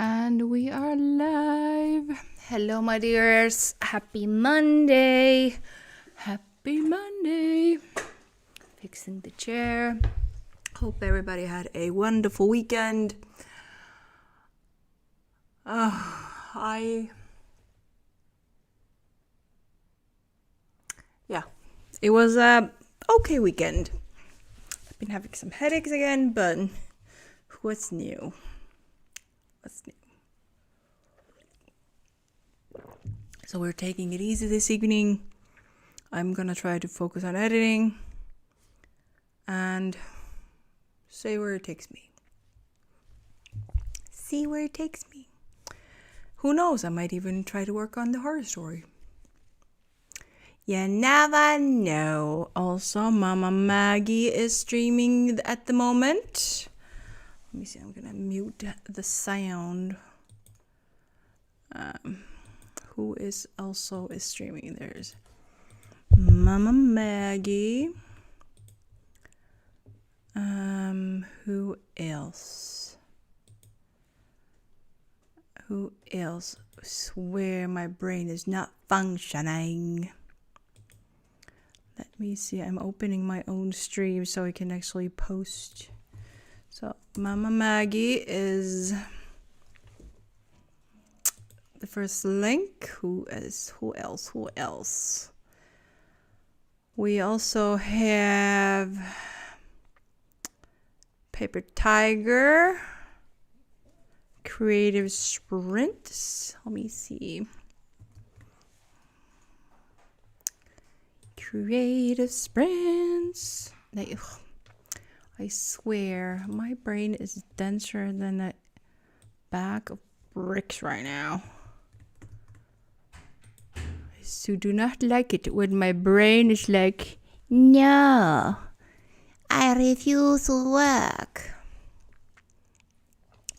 And we are live. Hello, my dears. Happy Monday. Happy Monday. Fixing the chair. Hope everybody had a wonderful weekend. It was a okay weekend. I've been having some headaches again, but what's new? So we're taking it easy this evening. I'm gonna try to focus on editing and say where it takes me. See where it takes me. Who knows, I might even try to work on the horror story. You never know. Also, Mama Maggie is streaming at the moment. Let me see, I'm gonna mute the sound. Who is also streaming? There's Mama Maggie. Who else? Swear my brain is not functioning. Let me see. I'm opening my own stream so I can actually post. So Mama Maggie is the first link. Who else? We also have Paper Tiger, Creative Sprints. Let me see. Creative Sprints. I swear, my brain is denser than a bag of bricks right now. So do not like it when my brain is like, no, I refuse to work.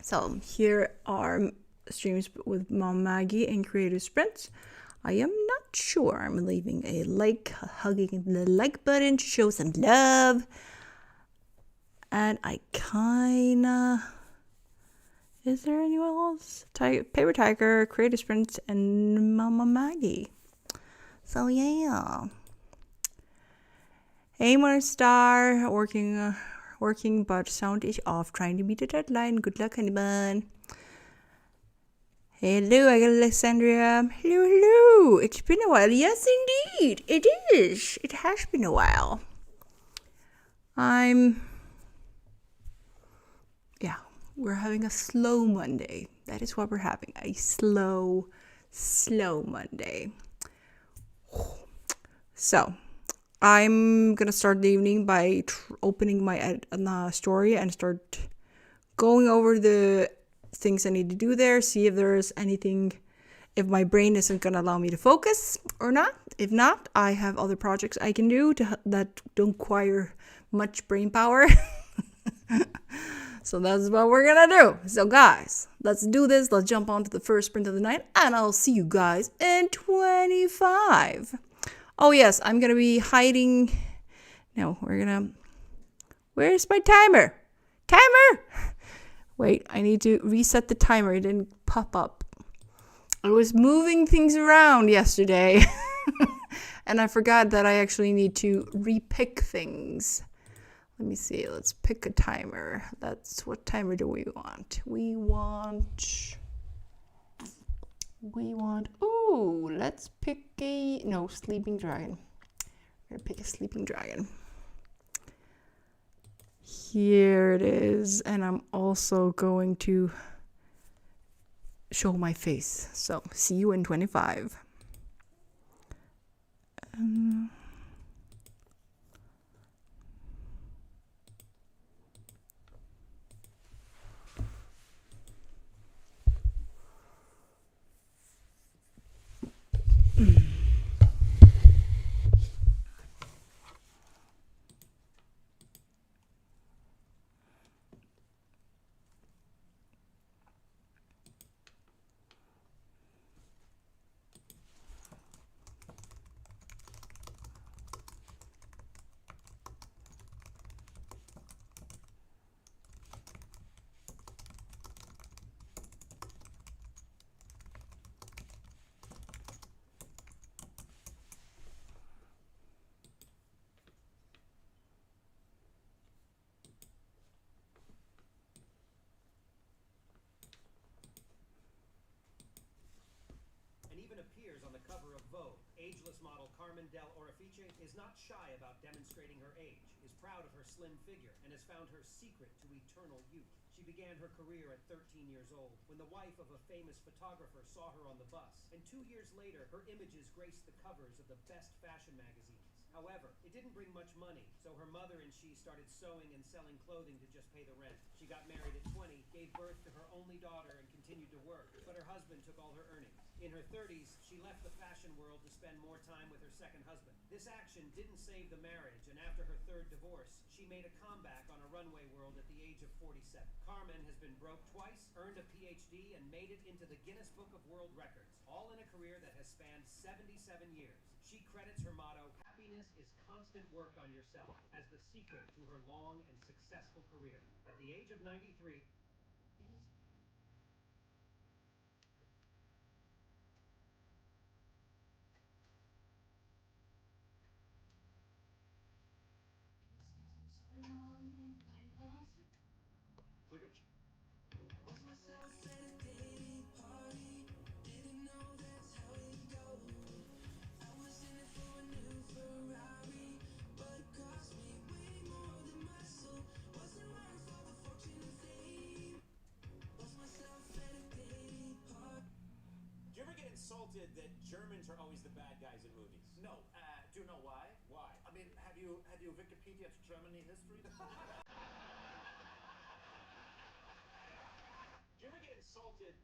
So here are streams with Mom Maggie and Creative Sprints. I am not sure. I'm leaving a like, hugging the like button to show some love. And I kinda... Is there anyone else? Paper Tiger, Creative Sprints, and Mama Maggie. So yeah. Aim on a star, working, but sound is off. Trying to beat the deadline. Good luck, anyone. Hello, Alexandria. Hello. It's been a while. Yes, indeed. It is. It has been a while. We're having a slow Monday. That is what we're having. A slow Monday. So, I'm going to start the evening by opening my story and start going over the things I need to do there, see if there's anything, if my brain isn't going to allow me to focus or not. If not, I have other projects I can do that don't require much brain power. So that's what we're going to do. So guys, let's do this. Let's jump on to the first sprint of the night, and I'll see you guys in 25. Oh yes, I'm going to be hiding. No, where's my timer? Wait, I need to reset the timer. It didn't pop up. I was moving things around yesterday. And I forgot that I actually need to repick things. Let me see. Let's pick a timer. What timer do we want? We want, let's pick Sleeping Dragon. We're going to pick a Sleeping Dragon. Here it is. And I'm also going to show my face. So, see you in 25. appears on the cover of Vogue. Ageless model Carmen Del Orifice is not shy about demonstrating her age, is proud of her slim figure, and has found her secret to eternal youth. She began her career at 13 years old, when the wife of a famous photographer saw her on the bus, and 2 years later, her images graced the covers of the best fashion magazines. However, it didn't bring much money, so her mother and she started sewing and selling clothing to just pay the rent. She got married at 20, gave birth to her only daughter, and continued to work, but her husband took all her earnings. In her 30s, she left the fashion world to spend more time with her second husband. This action didn't save the marriage, and after her third divorce, she made a comeback on a runway world at the age of 47. Carmen has been broke twice, earned a PhD, and made it into the Guinness Book of World Records, all in a career that has spanned 77 years. She credits her motto, "Happiness is constant work on yourself," as the secret to her long and successful career. At the age of 93, Do you ever get insulted that Germans are always the bad guys in movies? No. Do you know why? Why? I mean, have you Wikipedia Germany history? Do you ever get insulted?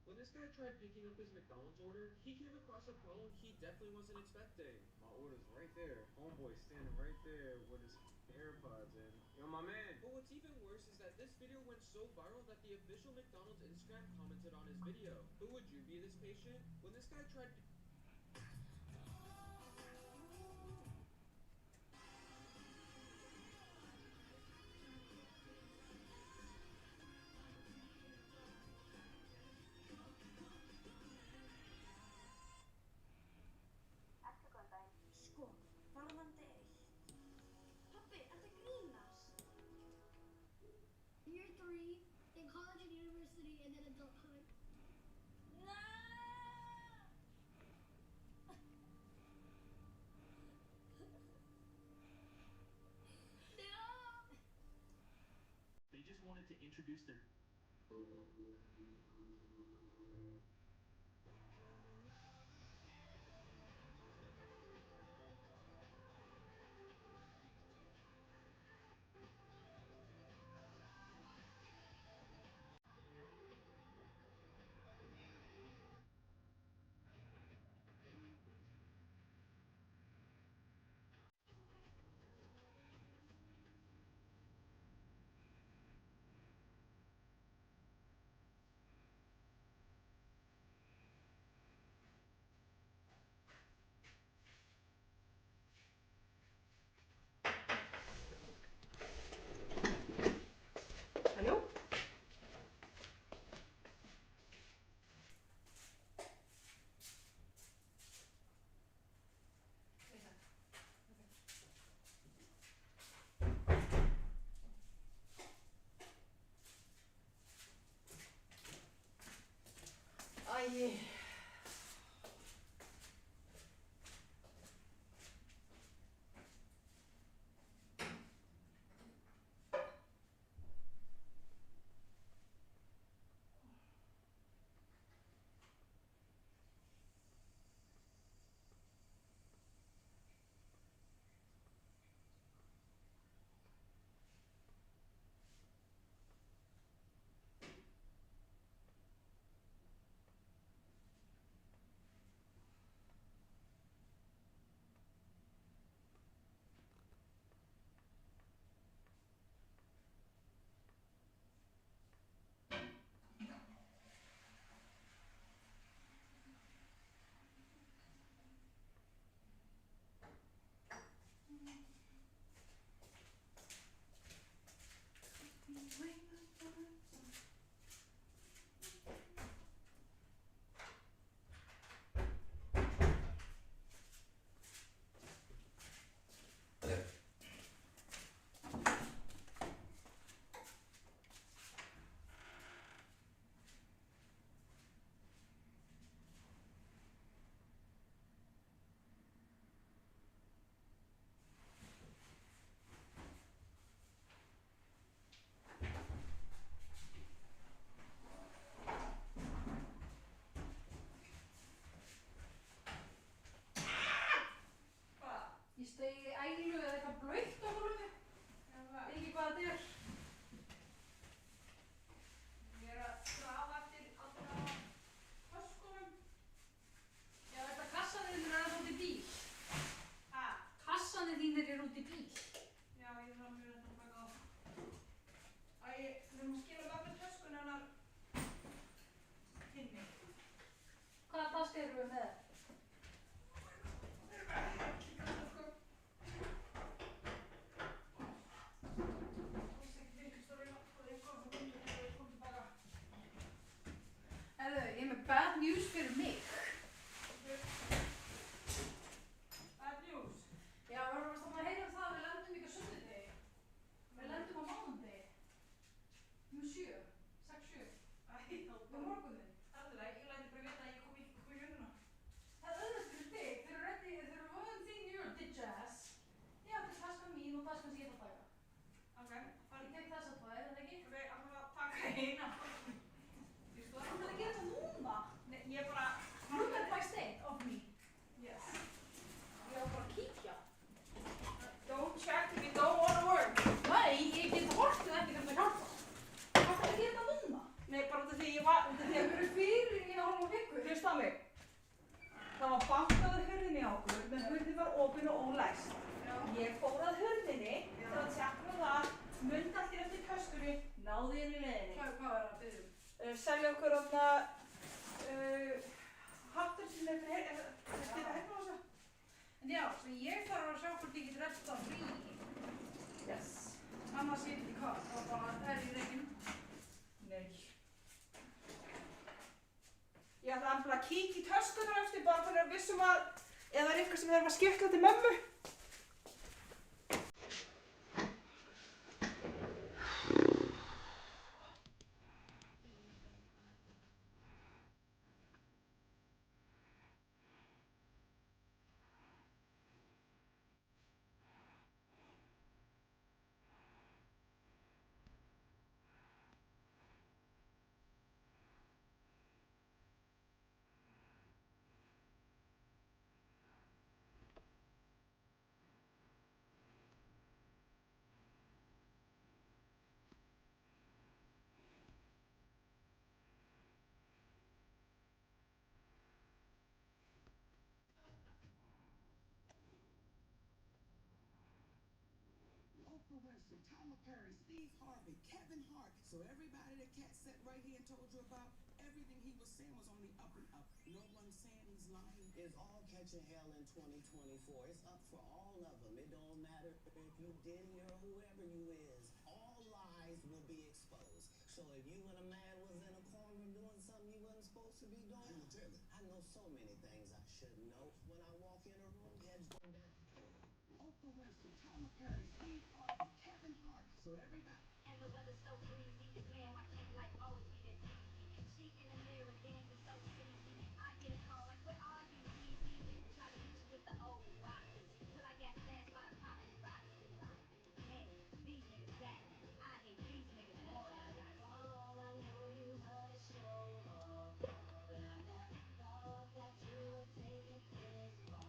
When this guy tried picking up his McDonald's order, he came across a problem he definitely wasn't expecting. My order's right there. Homeboy standing right there with his AirPods in. Yo, my man. But what's even worse is that this video went so viral that the official McDonald's Instagram commented on his video. Who would you be this patient? When this guy tried... Sko, varðandi eitt. Pabbi, ertu að grínast? Year 3, then college and university, and then adulthood. No! No! They just wanted to introduce their... news fyrir mig. Bad news. Já, við varum að heyra það að við lendum ekki á sunnudegi. Við lendum á mánudegi. 7, 6, 7. Á morguninn. Það er alltaf leið, ég læti bara vita að ég kom í vinnuna. Það er auðvitað fyrir þig. Þeir eru one thing you're bitch ass. Já, þetta er taskan mín og taskan sem ég ætla að taka. Ok. Ég tek þessa tvær, er það ekki? Ok, ég ætla að taka eina. Þú ætlar að gera þetta núna? Nei, ég bara... Look at my state of me. Yes. Ég á bara að kíkja. Don't check if you don't want to work. Nei, ég get hortið ekki hvernig að hjálpa. Hvað ætlar að gera þetta núna? Nei, bara út af því ég var... Út af því að við erum fyrir í hálfa viku. Hlusta á mig. Það var bankaði hurðinni á okkur, menn hurðin var opin og ólæst. Ég fór að hurðinni til að tjekka það, mundi allir eftir köstunni, náði henni í leiðinni. Hvað var það að byrja? Selja okkur ofna hattur sem er fyrir herfása. En já, svo ég þarf að sjá hvort ég get resta frí. Yes. Annars ég veit hvað, það var bara það í reygin. Nei. Ég ætla að kíkja í töskunar eftir bara fyrir að vissum að eða það er eitthvað sem við erum að skipta til mömmu. Tyler Perry, Steve Harvey, Kevin Hart. So everybody that Cat sat right here and told you about, everything he was saying was on the up and up. No one's saying he's lying. It's all catching hell in 2024. It's up for all of them. It don't matter if you Diddy or whoever you is. All lies will be exposed. So if you and a man was in a corner doing something you wasn't supposed to be doing, You tell me. I know so many things I should know. When I walk in a room, heads go down. Oprah Winfrey, Tyler Perry, Steve Harvey, Kevin Hart. So everybody. And the weather's so breezy, this man watch his life always be this easy. She in the mirror dancing so cheesy. I get a call like, what are you, easy? And try to hit you with the old rockers. Till I got smashed by the paparazzi. Hey, these niggas back. I hate these niggas more than I got. Oh, I know you wanna show off, but I never thought that you would take it this far.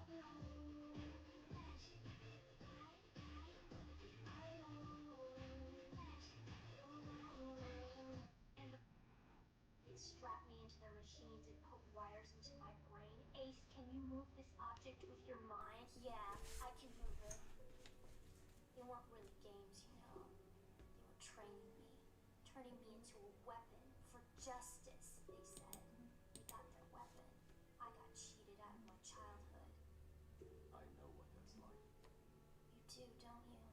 Strap me into the machines and put wires into my brain. Ace, can you move this object with your mind? Yeah, I can move it. They weren't really games, you know. They were training me, turning me into a weapon for justice, they said. They got their weapon. I got cheated out of my childhood. I know what that's like. You do, don't you?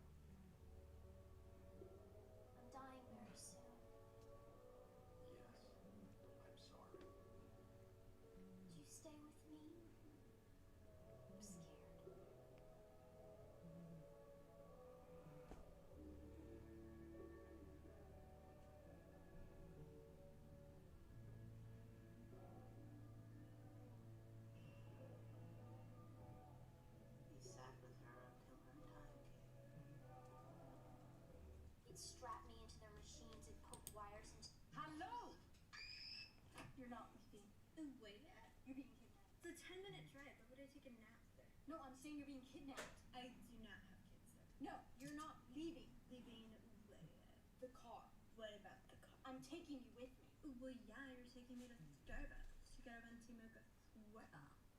I'm dying very soon. Yes, I'm sorry. Would you stay with me? I'm scared. He sat with her until her time came. They'd strap me into their machines and put wires into... Hello! You're not leaving. Wait, you're being kidnapped. It's a 10-minute drive. Why would I take a nap there? No, I'm saying you're being kidnapped. I do not have kids there. No, you're not leaving. Leaving the car. What about the car? I'm taking you with me. Well, yeah, you're taking me to Starbucks to get a venti mocha. What?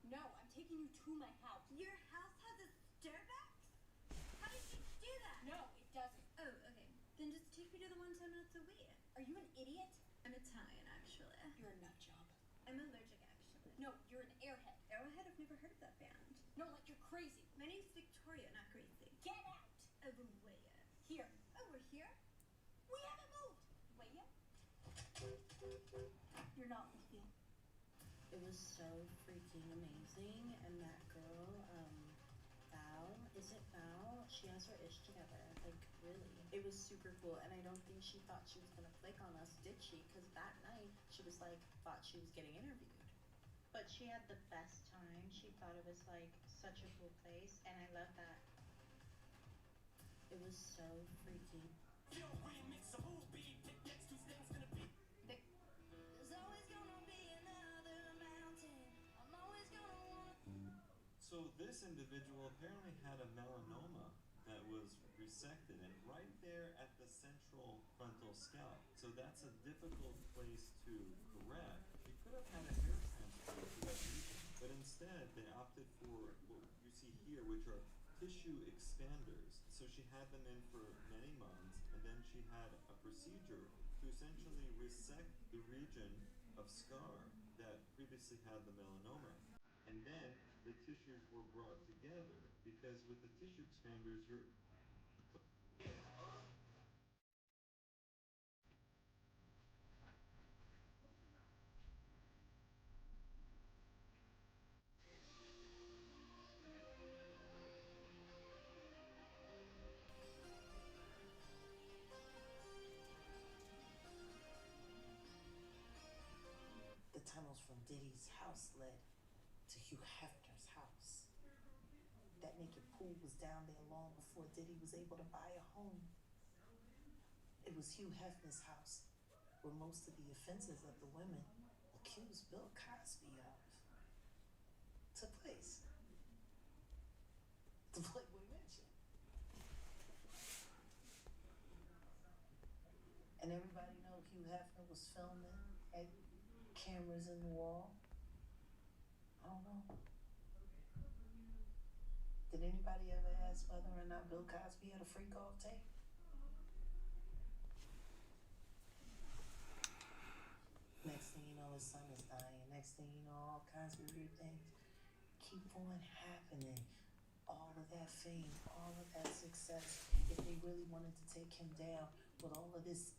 No, I'm taking you to my house. Your house has a Starbucks? How did you do that? No, it doesn't. Oh, okay. Then just take me to the one 10 minutes away. Are you an idiot? I'm Italian, actually. You're a nut job. I'm allergic, actually. No, you're an airhead. Airhead? I've never heard of that band. No, like you're crazy. My name's Victoria, not crazy. Get out! Over where? Here. Oh, we're here? We haven't moved! Where? You're not leaving. It was so freaking amazing, and that girl, Val, is it Val? She has her ish together, like, really. It was super cool, and I don't think she thought she was gonna flake on us, did she? Because that night, she was like, thought she was getting interviewed. But she had the best time. She thought it was, like, such a cool place, and I love that. It was so freaking. Yo, remix a movie. Pick next Tuesday's gonna be. There's always gonna be another mountain. I'm always gonna want. So this individual apparently had a melanoma that was resected, and right there at the central frontal scalp. So that's a difficult place to correct. She could have had a hair transplant to that region, but instead they opted for what you see here, which are tissue expanders. So she had them in for many months, and then she had a procedure to essentially resect the region of scar that previously had the melanoma. And then the tissues were brought together, because with the tissue expanders, you're The tunnels from Diddy's house led to Hugh Hefner's house. That naked pool was down there long before Diddy was able to buy a home. It was Hugh Hefner's house where most of the offenses of the women accused Bill Cosby of took place. The Playboy Mansion. And everybody know Hugh Hefner was filming, had cameras in the wall. I don't know. Did anybody ever ask whether or not Bill Cosby had a freak off tape? Next thing you know, his son is dying. Next thing you know, all kinds of weird things keep on happening. All of that fame, all of that success. If they really wanted to take him down with all of this,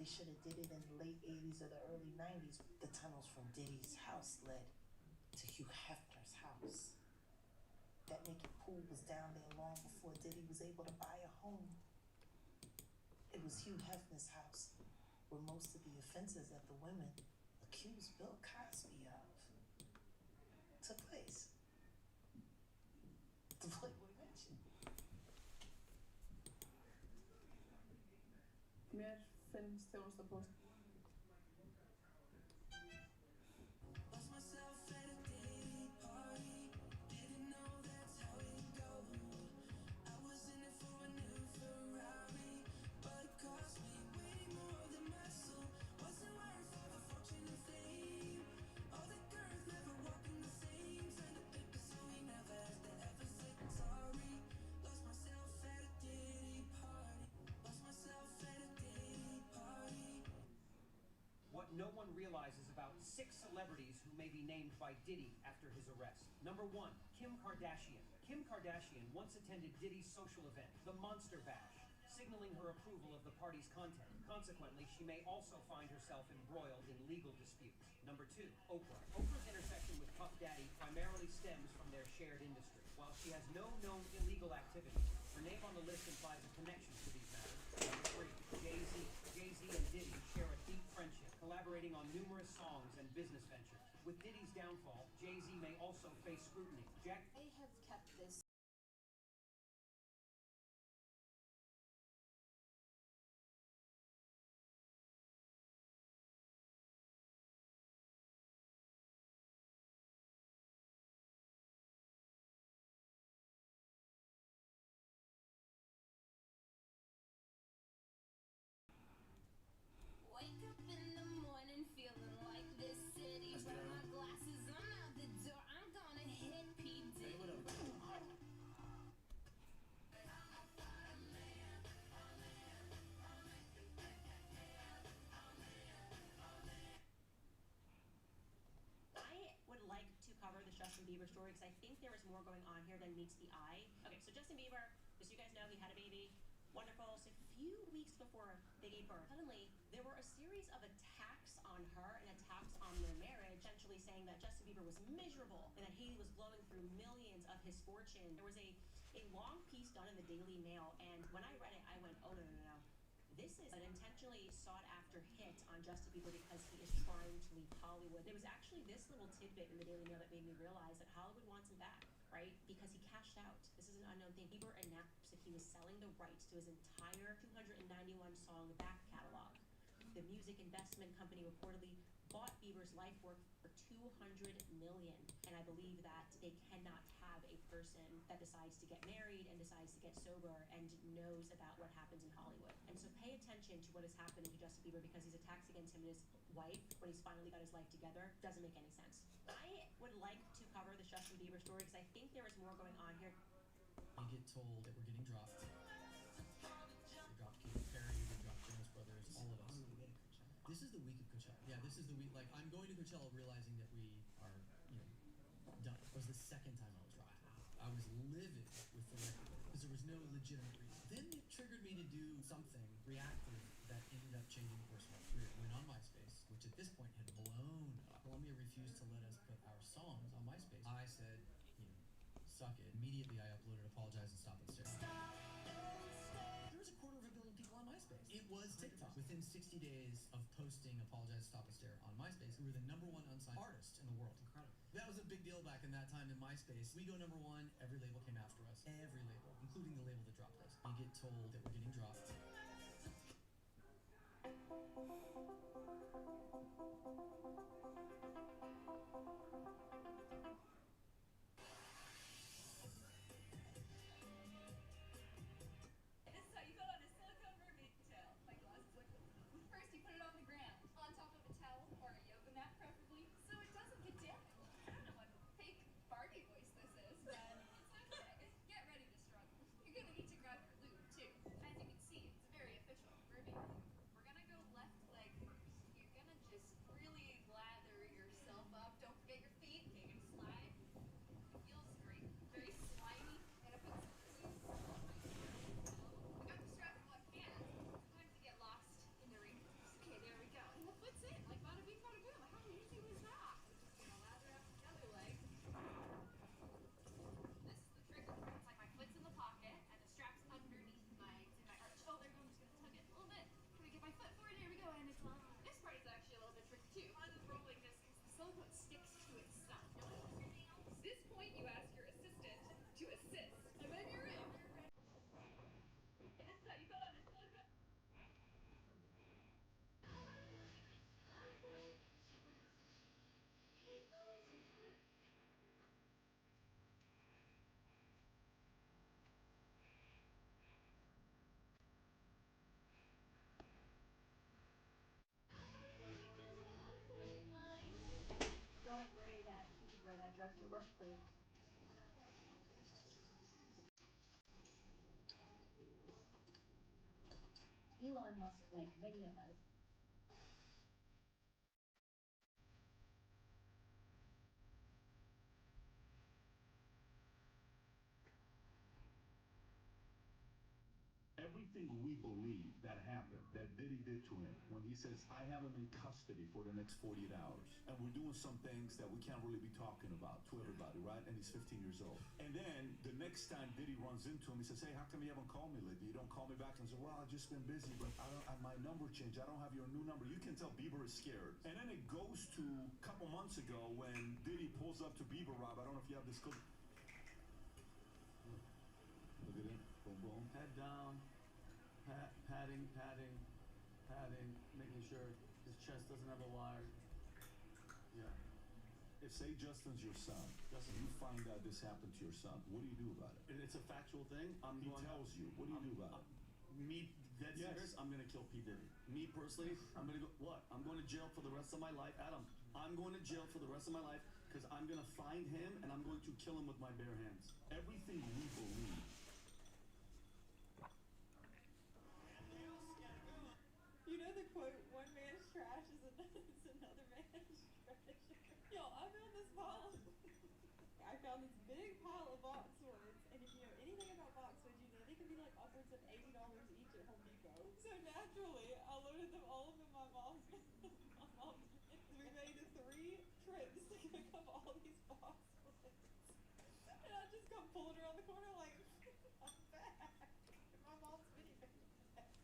they should have did it in the late 80s or the early 90s. The tunnels from Diddy's house led to Hugh Hefner's house. That naked pool was down there long before Diddy was able to buy a home. It was Hugh Hefner's house where most of the offenses that the women accused Bill Cosby of took place. The Playboy Mansion. Mer films till måste på. Lost myself at a Diddy party. Didn't know that's how it goes. I was in it for a new Ferrari, but it cost me way more than my soul. Wasn't worth all the fortune and fame. All the girls never walking the same. Signed a paper so he never has to ever say sorry. Lost myself at a Diddy party. Lost myself at a Diddy party. What no one realizes about 6 celebrities who may be named by Diddy after his arrest. Number 1, Kim Kardashian. Kim Kardashian once attended Diddy's social event, the Monster Bash, signaling her approval of the party's content. Consequently, she may also find herself embroiled in legal disputes. Number 2, Oprah. Oprah's intersection with Puff Daddy primarily stems from their shared industry. While she has no known illegal activity, her name on the list implies a connection to these matters. Number 3, Jay-Z. Jay-Z and Diddy share a deep friendship, collaborating on numerous songs and business ventures. With Diddy's downfall, Jay-Z may also face scrutiny. Jack They have kept this. Wake up in the morning feeling like this city. Wear my glasses, I'm out the door. I'm gonna hit P. Diddy. I would like to cover the Justin Bieber story because I think there is more going on here than meets the eye. Okay, so Justin Bieber, as you guys know, he had a baby. Wonderful. So a few weeks before they gave birth, suddenly there were a series of attacks on her and attacks on their marriage, essentially essentially saying that Justin Bieber was miserable and that Hailey was blowing through millions of his fortune. There was a long piece done in the Daily Mail, and when I read it, I went, oh, no. This is an intentionally sought-after hit on Justin Bieber because he is trying to leave Hollywood. It was actually this little tidbit in the Daily Mail that made me realize that Hollywood wants him back, right? Because he cashed out. This is an unknown thing. Bieber announced that he was selling the rights to his entire 291-song back catalog. The music investment company reportedly bought Bieber's life work for $200 million, and I believe that they cannot have a person that decides to get married and decides to get sober and knows about what happens in Hollywood. And so pay attention to what is happening to Justin Bieber, because these attacks against him and his wife, when he's finally got his life together, doesn't make any sense. I would like to cover the Justin Bieber story because I think there is more going on here. You get told that we're getting dropped. They dropped Katy Perry, they dropped Jonas Brothers, all of us. This is the week of Coachella. Yeah, this is the week. Like, I'm going to Coachella realizing that we are, done. It was the second time I was dropped. I was livid with the record because there was no legitimate reason. Then it triggered me to do something reactive that ended up changing the course of my career. Went on MySpace, which at this point had blown up. Columbia refused to let us put our songs on MySpace. I said, suck it. Immediately I uploaded Apologize and Stop and Stare. There was 250 million people on MySpace. It was TikTok. Within 60 days of posting Apologize, Stop and Stare on MySpace, we were the #1 unsigned artist in the world. Incredible. That was a big deal back in that time in MySpace. We go #1, every label came after us. Every label, including the label that dropped us. You get told that we're getting dropped. This is how you put on a silicone mermaid tail. My glass is like, first you put it on the ground, on top of a towel or a yoga mat preferably, so it doesn't get damaged. I don't know what fake Barbie voice this is, but it's okay. Get ready to struggle. You're gonna need to grab your lube too. As you can see, it's a very official mermaid lube. We're gonna go left leg first. You're gonna just really lather yourself up. Don't forget your feet. Okay, you're gonna slide. It feels great. Very slimy. Gonna put some lube all over your toe. I got the strap in one hand. Sometimes you get lost in the wrinkles. Okay, there we go. And the foot's in. Like bada bing, bada boom. How easy was that? Gonna lather up the other leg. This is the trick. It's like my foot's in the pocket and the strap's underneath my arch. Oh, there we go. I'm just gonna tug it a little bit. Can I get my foot forward? There we go. And it's on. This part is actually a little bit tricky too. Unrolling this because the silicone sticks to itself. At this point, you ask your assistant to assist, and then you're in. This is how you put on a silicone. Don't wear that. You should wear that dress to work, please. Elon Musk, like many of us, Everything we believe that happened, that Diddy did to him, when he says, I have him in custody for the next 48 hours, and we're doing some things that we can't really be talking about to everybody, right? And he's 15 years old. And then the next time Diddy runs into him, he says, hey, how come you haven't called me lately? You don't call me back. And he says, well, I've just been busy, but my number changed. I don't have your new number. You can tell Bieber is scared. And then it goes to a couple months ago when Diddy pulls up to Bieber, Rob. I don't know if you have this clip. Look at it. Boom, boom. Head down, padding, making sure his chest doesn't have a wire. Yeah. If, say, Justin's your son, you find out this happened to your son, what do you do about it? It's a factual thing. He tells you. What do you do about it? Me, dead serious, I'm gonna kill P. Diddy. Me personally, I'm gonna go, what? I'm going to jail for the rest of my life. Adam, I'm going to jail for the rest of my life because I'm gonna find him and I'm going to kill him with my bare hands. Everything we believe. You know the quote, one man's trash is another man's treasure. Yo, I found this pile. I found this big pile of boxwoods, and if you know anything about boxwoods, you know they can be like upwards of $80 each at Home Depot. So naturally, I loaded them all up in my mom's. We made 3 trays sprint. This thing's gonna come all these box splits. And I just come pulling around the corner like, I'm back. My mom's video.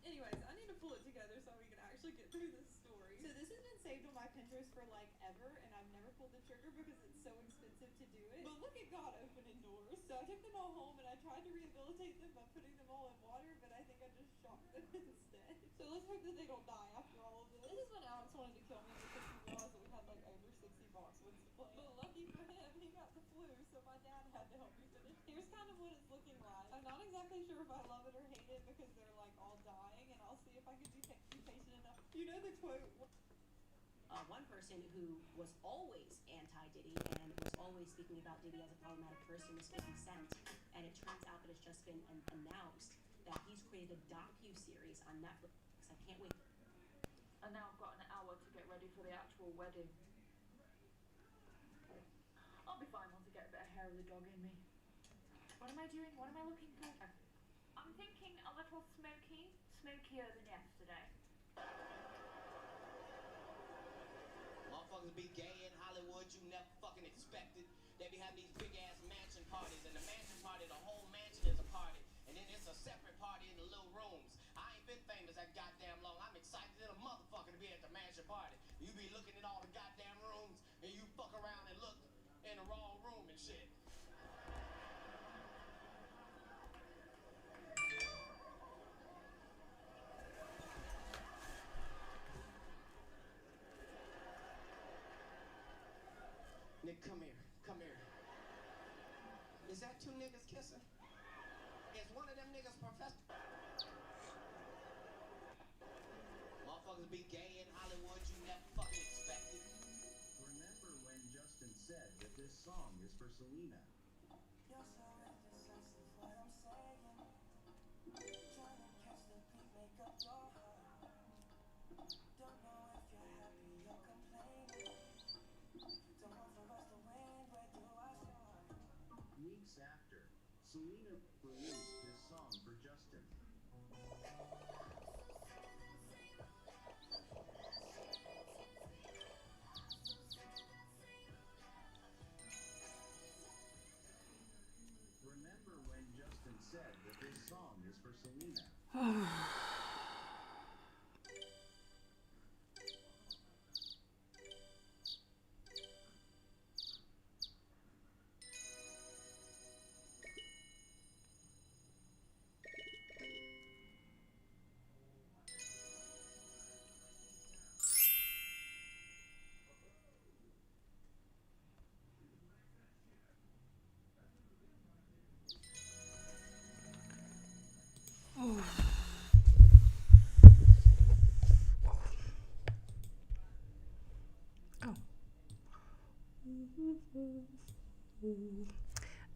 Anyways, I need to pull it together so we can actually get through this story. So this has been saved on my Pinterest for like ever, and I've never pulled the trigger because it's so expensive to do it. But look at God opening doors. So I took them all home and I tried to rehabilitate them by putting them all in water, but I think I just shocked them instead. So let's hope that they don't die after all of this. This is when Alex wanted to kill me because he realized that we had like over 60 boxwoods to plant. But lucky for him, he got the flu, so my dad had to help me finish. Here's kind of what it's looking like. I'm not exactly sure if I love it or hate it because they're like all dying, and I'll see if I can be patient enough. You know the quote. One person who was always anti-Diddy and was always speaking about Diddy as a problematic person was 50 Cent, and it turns out that it's just been announced that he's created a docu-series on Netflix. I can't wait. And now I've got an hour to get ready for the actual wedding. I'll be fine once I get a bit of hair of the dog in me. What am I doing? What am I looking for? I'm thinking a little smoky, smokier than yesterday. Motherfuckers be gay in Hollywood, you never fucking expected. They be having these big ass mansion parties, and the mansion party, the whole mansion is a party, and then it's a separate party in the little rooms. I ain't been famous that goddamn long. I'm excited as a motherfucker to be at the mansion party. You be looking at all the goddamn rooms, and you fuck around and look in the wrong room and shit. Nick, come here. Come here. Is that two niggas kissing? Is one of them niggas professor? Motherfuckers be gay in Hollywood, you never fucking expected. Remember when Justin said that this song is for Selena? You're so indecisive, what I'm saying. Trying to catch the beat, make up your heart. Don't know if you're happy or complaining. Don't want for us to win, where do I start? Weeks after, Selena released this song for Justin. Remember when Justin said that this song is for Selena?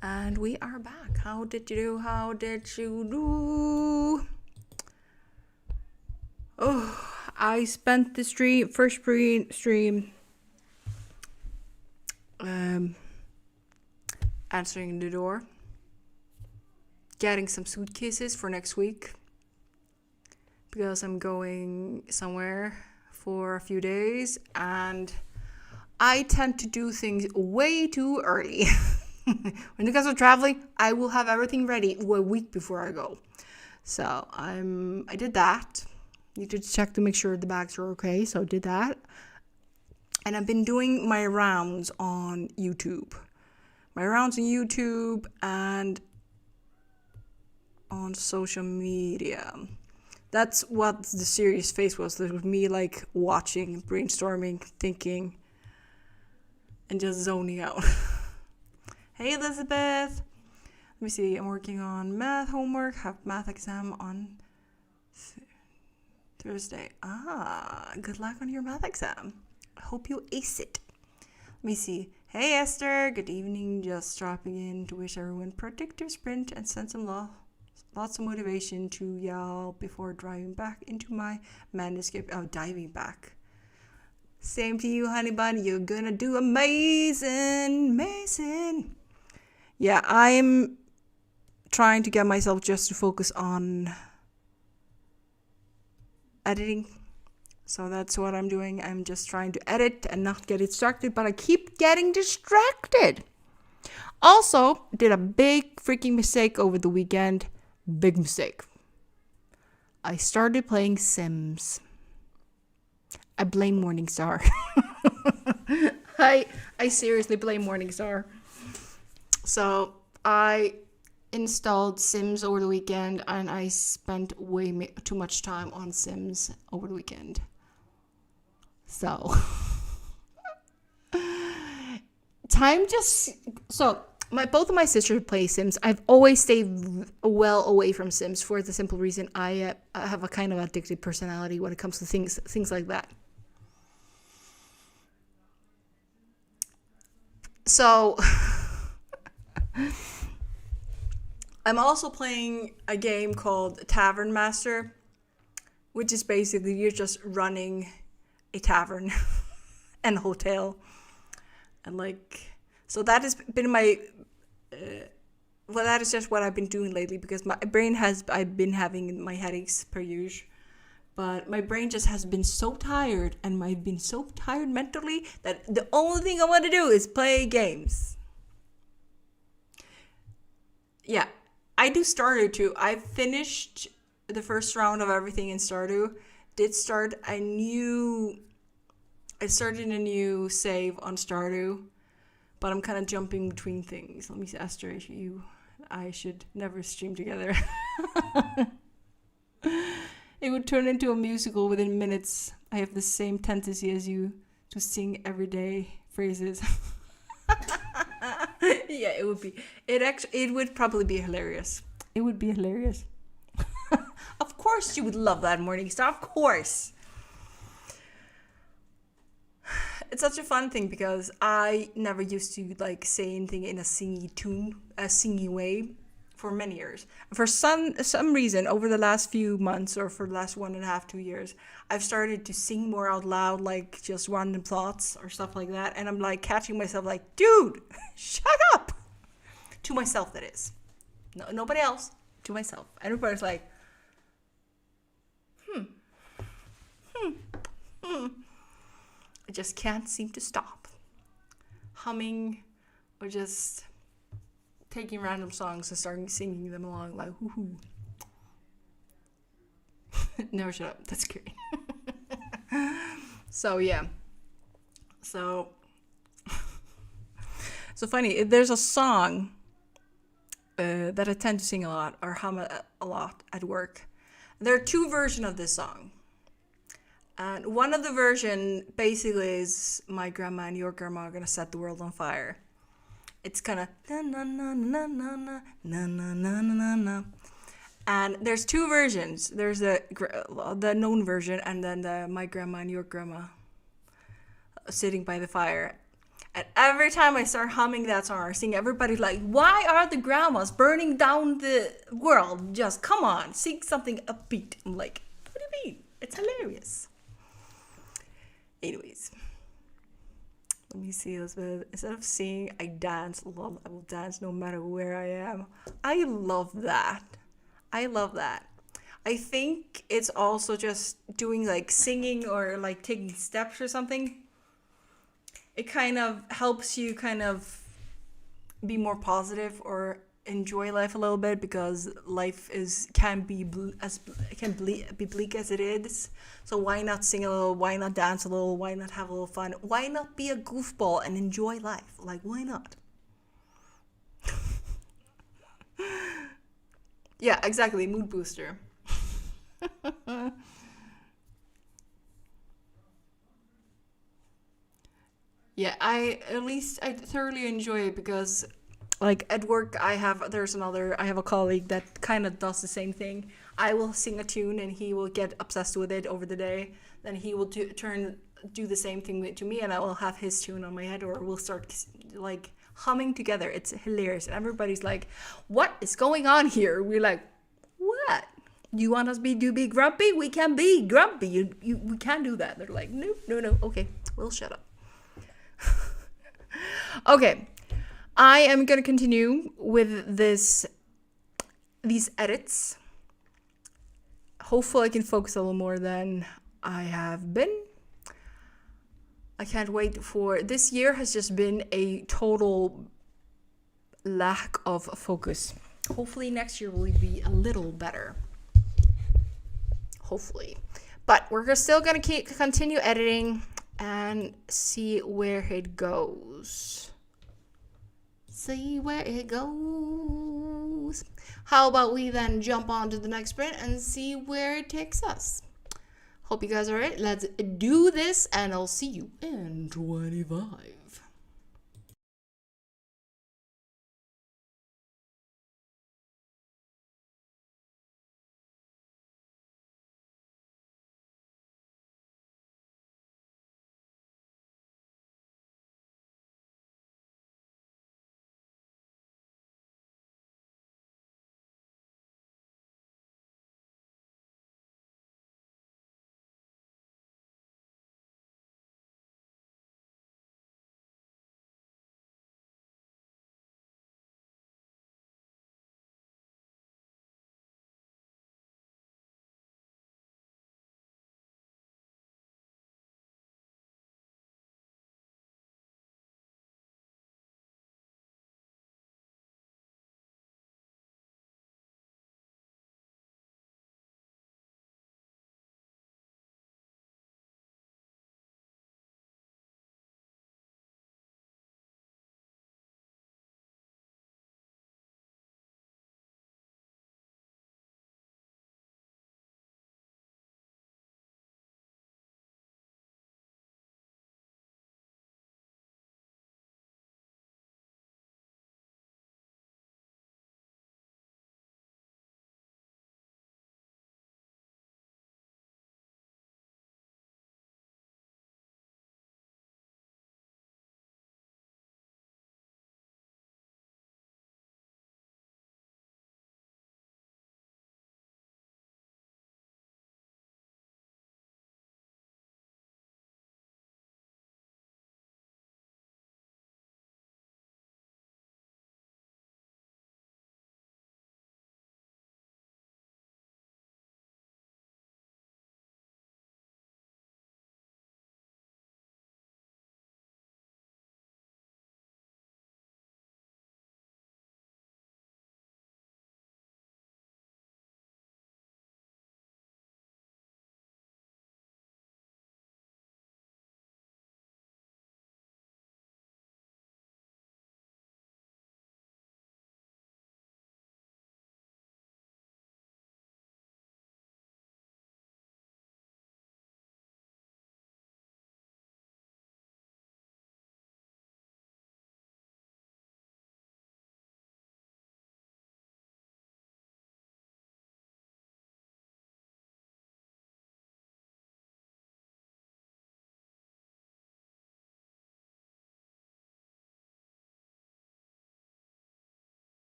And we are back. How did you do? How did you do? Oh, I spent the first stream answering the door, getting some suitcases for next week because I'm going somewhere for a few days, and I tend to do things way too early. When you guys are traveling, I will have everything ready a week before I go. So I did that. Need to check to make sure the bags are okay. So I did that. And I've been doing my rounds on YouTube. And on social media. That's what the serious face was. That was me like watching, brainstorming, thinking, and just zoning out. Hey Elizabeth. Let me see. I'm working on math homework. Have math exam on Thursday. Good luck on your math exam. I hope you ace it. Let me see. Hey Esther. Good evening. Just dropping in to wish everyone productive sprint and send some lots of motivation to y'all before driving back into my manuscript. Diving back. Same to you, honey bun. You're gonna do amazing. Yeah, I'm trying to get myself just to focus on editing So that's what I'm doing. I'm just trying to edit and not get distracted, but I keep getting distracted. Also, did a big freaking mistake over the weekend. Big mistake. I started playing Sims. I blame Morningstar. I seriously blame Morningstar. So I installed Sims over the weekend, and I spent way too much time on Sims over the weekend. So both of my sisters play Sims. I've always stayed well away from Sims for the simple reason I have a kind of addicted personality when it comes to things like that. So I'm also playing a game called Tavern Master, which is basically you're just running a tavern and a hotel. And so that has been my, that is just what I've been doing lately, because I've been having my headaches per usual. But my brain just has been so tired, and I've been so tired mentally that the only thing I want to do is play games. Yeah, I do Stardew too. I finished the first round of everything in Stardew. I started a new save on Stardew, but I'm kind of jumping between things. Let me see, Esther, I should never stream together. It would turn into a musical within minutes. I have the same tendency as you to sing everyday phrases. Yeah, it would be. It would probably be hilarious. It would be hilarious. Of course you would love that, Morningstar. Of course. It's such a fun thing because I never used to say anything in a singy way for many years. For some reason, over the last few months, or for the last 1.5, 2 years, I've started to sing more out loud, just random thoughts or stuff like that. And I'm catching myself dude, shut up! To myself, that is. No, nobody else. To myself. Everybody's I just can't seem to stop humming or just taking random songs and starting singing them along hoo-hoo. No, shut up. That's great. So, yeah. So funny. There's a song that I tend to sing a lot or hum a lot at work. There are 2 versions of this song. And one of the version basically is my grandma and your grandma are gonna set the world on fire. It's kind of na na na na na na na na na na na. And there's 2 versions. There's the known version, and then the my grandma and your grandma sitting by the fire. And every time I start humming that song or sing, everybody's why are the grandmas burning down the world? Just come on, sing something upbeat. I'm what do you mean? It's hilarious. Anyways, let me see this. Instead of singing, I dance. I will dance no matter where I am. I love that. I think it's also just doing singing or taking steps or something. It kind of helps you kind of be more positive or enjoy life a little bit, because life can be bleak as it is. So why not sing a little? Why not dance a little? Why not have a little fun? Why not be a goofball and enjoy life? Why not? Yeah, exactly. Mood booster. Yeah, I thoroughly enjoy it because at work I have a colleague that kind of does the same thing. I will sing a tune and he will get obsessed with it over the day. Then he will do the same thing to me, and I will have his tune on my head, or we'll start humming together. It's hilarious. And everybody's what is going on here? We're what? You want us to be grumpy? We can be grumpy. We can't do that. They're no. Okay, we'll shut up. Okay, I am going to continue with these edits. Hopefully I can focus a little more than I have been. I can't wait for this year has just been a total lack of focus. Hopefully next year will be a little better. Hopefully. But we're still going to continue editing and see where it goes. See where it goes. How about we then jump on to the next sprint and see where it takes us. Hope you guys are ready. Let's do this, and I'll see you in 25.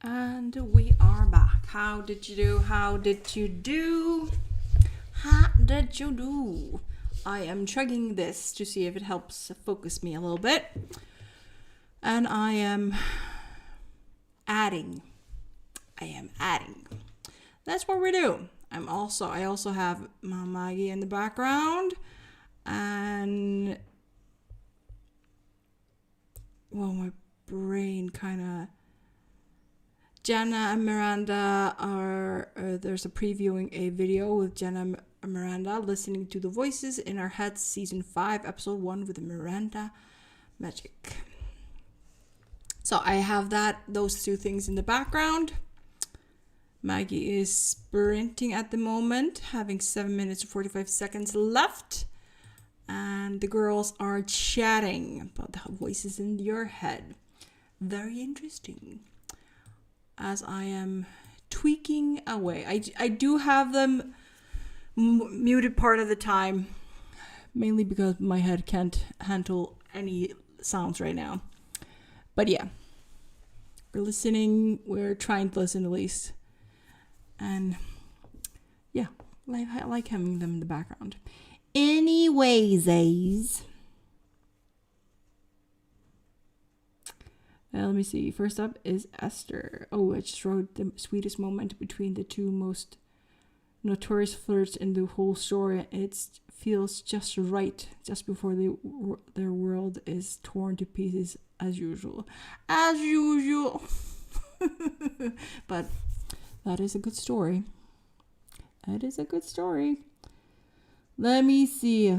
And we are back. How did you do? How did you do? How did you do? I am chugging this to see if it helps focus me a little bit. And I am adding. That's what we do. I also have Mom Maggie in the background. And well, my brain kind of... Jenna and Miranda are... there's a previewing a video with Jenna and Miranda listening to the voices in our heads, season 5, episode 1 with Miranda Magic. So I have those two things in the background. Maggie is sprinting at the moment, having 7 minutes and 45 seconds left. And the girls are chatting about the voices in your head. Very interesting. As I am tweaking away. I do have them muted part of the time. Mainly because my head can't handle any sounds right now. But yeah. We're trying to listen at least. And yeah, I like having them in the background. Anyways, let me see. First up is Esther. Oh, I just wrote the sweetest moment between the two most notorious flirts in the whole story. It feels just right, just before their world is torn to pieces as usual. As usual. But that is a good story. Let me see.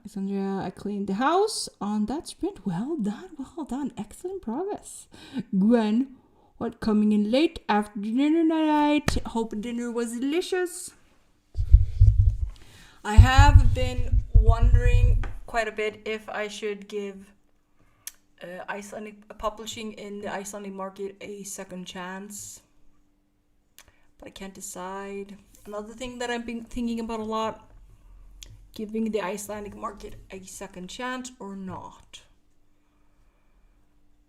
Sandra, I cleaned the house on that sprint. Well done. Excellent progress. Gwen, what, coming in late after dinner night? Hope dinner was delicious. I have been wondering quite a bit if I should give Icelandic publishing in the Icelandic market a second chance. But I can't decide. Another thing that I've been thinking about a lot, giving the Icelandic market a second chance or not.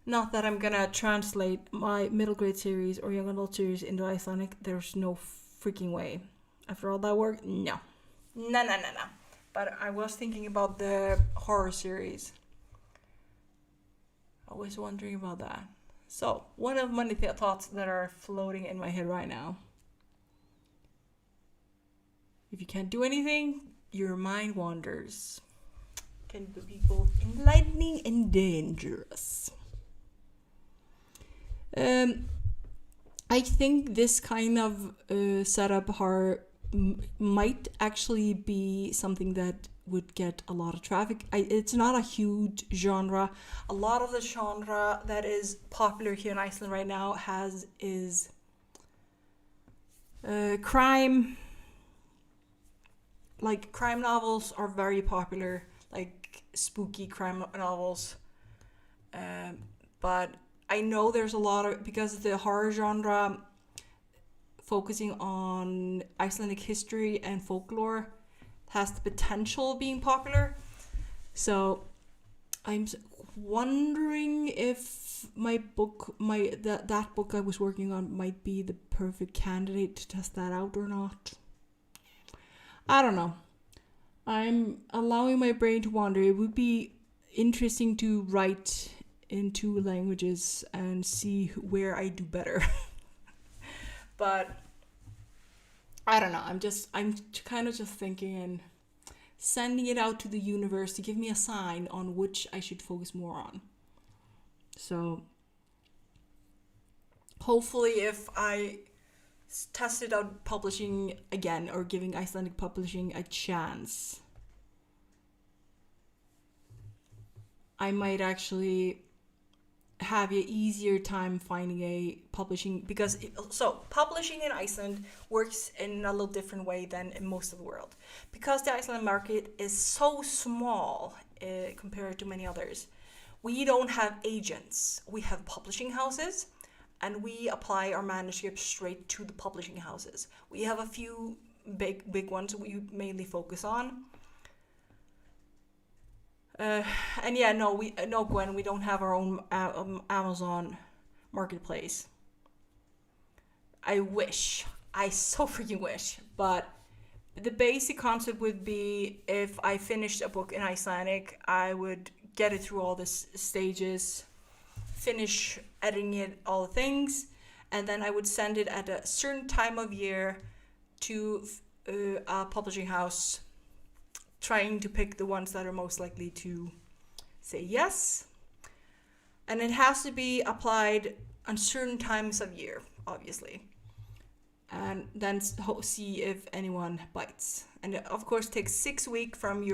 Not that I'm gonna translate my middle grade series or young adult series into Icelandic. There's no freaking way. After all that work, no. No. But I was thinking about the horror series. I was wondering about that. So, one of many thoughts that are floating in my head right now. If you can't do anything, your mind wanders. Can be both enlightening and dangerous. I think this kind of setup horror might actually be something that would get a lot of traffic. It's not a huge genre. A lot of the genre that is popular here in Iceland right now is crime. Like, crime novels are very popular, like spooky crime novels. But I know there's a lot of, because the horror genre focusing on Icelandic history and folklore has the potential of being popular. So I'm wondering if that book I was working on might be the perfect candidate to test that out or not. I don't know. I'm allowing my brain to wander. It would be interesting to write in 2 languages and see where I do better. But I don't know. I'm kind of just thinking and sending it out to the universe to give me a sign on which I should focus more on. So hopefully if I tested out publishing again or giving Icelandic publishing a chance, I might actually have an easier time finding a publishing, because publishing in Iceland works in a little different way than in most of the world, because the Iceland market is so small compared to many others. We don't have agents. We have publishing houses, and we apply our manuscripts straight to the publishing houses. We have a few big ones we mainly focus on. Gwen, we don't have our own Amazon marketplace. I so freaking wish, but the basic concept would be if I finished a book in Icelandic, I would get it through all the stages, finish editing it, all the things, and then I would send it at a certain time of year to a publishing house, trying to pick the ones that are most likely to say yes. And it has to be applied on certain times of year, obviously. And then see if anyone bites. And it, of course, takes 6 weeks from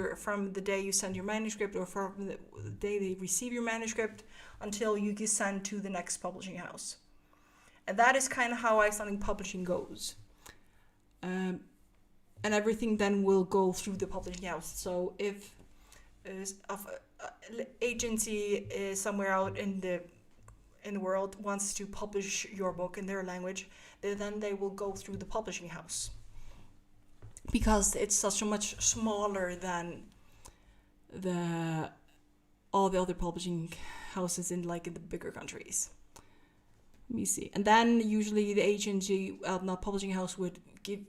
the day you send your manuscript, or from the day they receive your manuscript, until you get sent to the next publishing house. And that is kind of how Icelandic publishing goes. And everything then will go through the publishing house. So if an agency is somewhere out in the world wants to publish your book in their language, then they will go through the publishing house, because it's such a much smaller than all the other publishing houses in the bigger countries. Let me see. And then usually the agency, not publishing house, would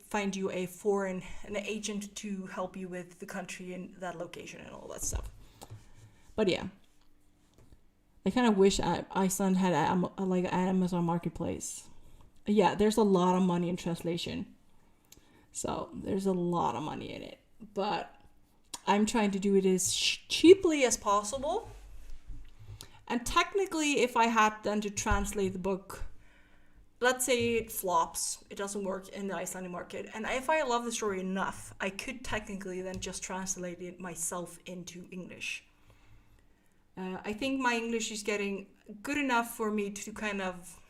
find you an agent to help you with the country and that location and all that stuff. But yeah, I kind of wish Iceland had an Amazon Marketplace. Yeah, there's a lot of money in translation. So there's a lot of money in it. But I'm trying to do it as cheaply as possible. And technically, if I had then to translate the book, let's say it flops, it doesn't work in the Icelandic market, and if I love the story enough, I could technically then just translate it myself into English. I think my English is getting good enough for me to kind of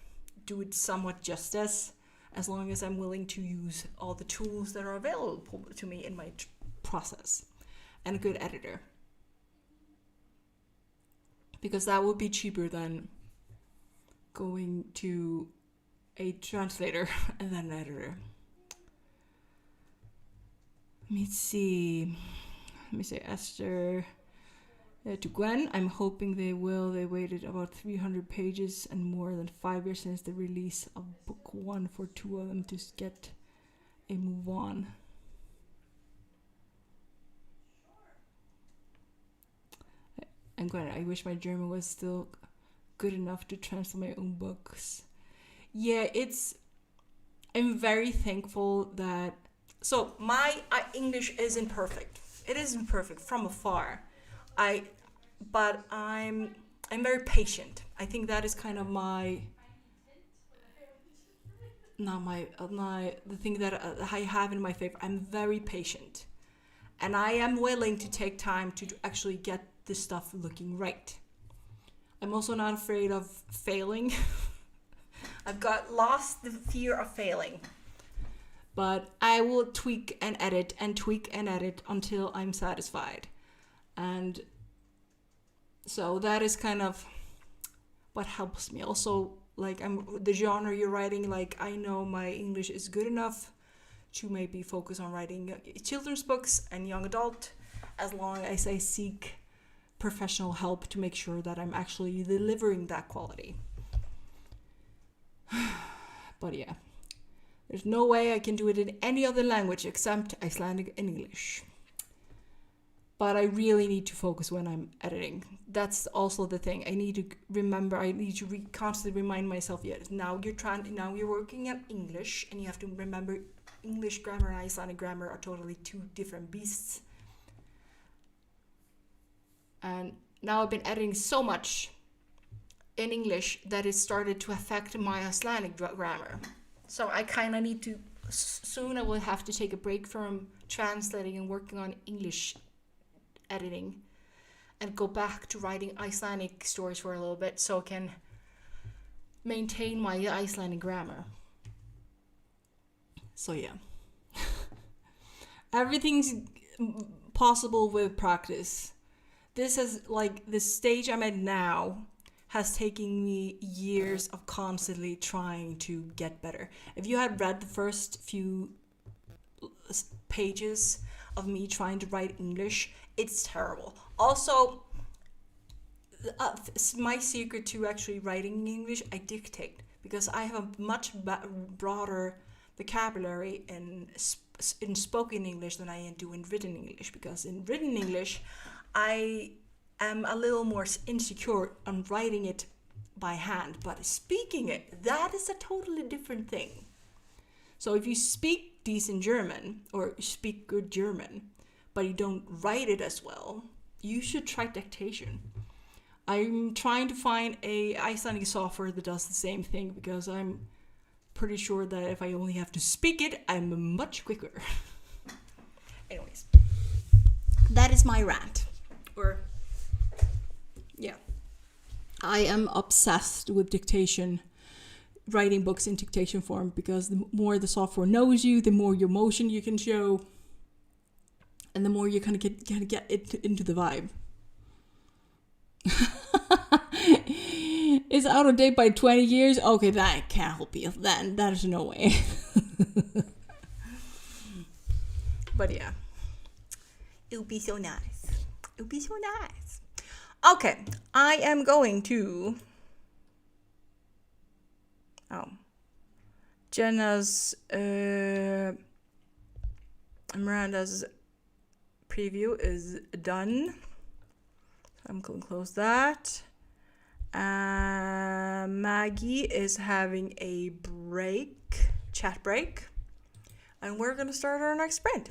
do it somewhat justice, as long as I'm willing to use all the tools that are available to me in my process, and a good editor. Because that would be cheaper than going to a translator and then an editor. Let me see Esther. To Gwen, I'm hoping they will. They waited about 300 pages and more than 5 years since the release of book 1 for 2 of them to get a move on. And Gwen, I wish my German was still good enough to translate my own books. Yeah, I'm very thankful that... So, my English isn't perfect. It isn't perfect from afar. But I'm very patient. I think that is kind of the thing that I have in my favor. I'm very patient, and I am willing to take time to actually get this stuff looking right. I'm also not afraid of failing. I've lost the fear of failing, but I will tweak and edit until I'm satisfied. And so that is kind of what helps me. Also, the genre you're writing, I know my English is good enough to maybe focus on writing children's books and young adult, as long as I seek professional help to make sure that I'm actually delivering that quality. But yeah, there's no way I can do it in any other language except Icelandic and English. But I really need to focus when I'm editing. That's also the thing. I need to remember. I need to constantly remind myself. Now you're working in English, and you have to remember English grammar and Icelandic grammar are totally two different beasts. And now I've been editing so much in English that it started to affect my Icelandic grammar. So I kind of need to. Soon I will have to take a break from translating and working on English editing and go back to writing Icelandic stories for a little bit so I can maintain my Icelandic grammar. So yeah. Everything's possible with practice. This is the stage I'm at now has taken me years of constantly trying to get better. If you had read the first few pages of me trying to write English, it's terrible. Also, my secret to actually writing in English, I dictate. because I have a much broader vocabulary in spoken English than I do in written English, because in written English I am a little more insecure on writing it by hand, but speaking it, that is a totally different thing. So if you speak decent German or you speak good German, but you don't write it as well, you should try dictation. I'm trying to find a Icelandic software that does the same thing, because I'm pretty sure that if I only have to speak it, I'm much quicker. Anyways, that is my rant. Or, yeah. I am obsessed with dictation, writing books in dictation form, because the more the software knows you, the more your emotion you can show, and the more you kind of get it into the vibe. It's out of date by 20 years. Okay, that can't help you. Then that is no way. But yeah, it would be so nice. It would be so nice. Okay, I am going to. Jenna's Miranda's preview is done. I'm going to close that. Maggie is having a chat break, and we're going to start our next sprint.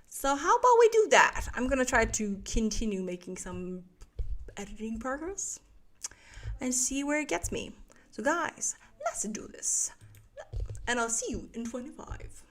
So how about we do that? I'm going to try to continue making some editing progress and see where it gets me. So guys, let's do this. And I'll see you in 25.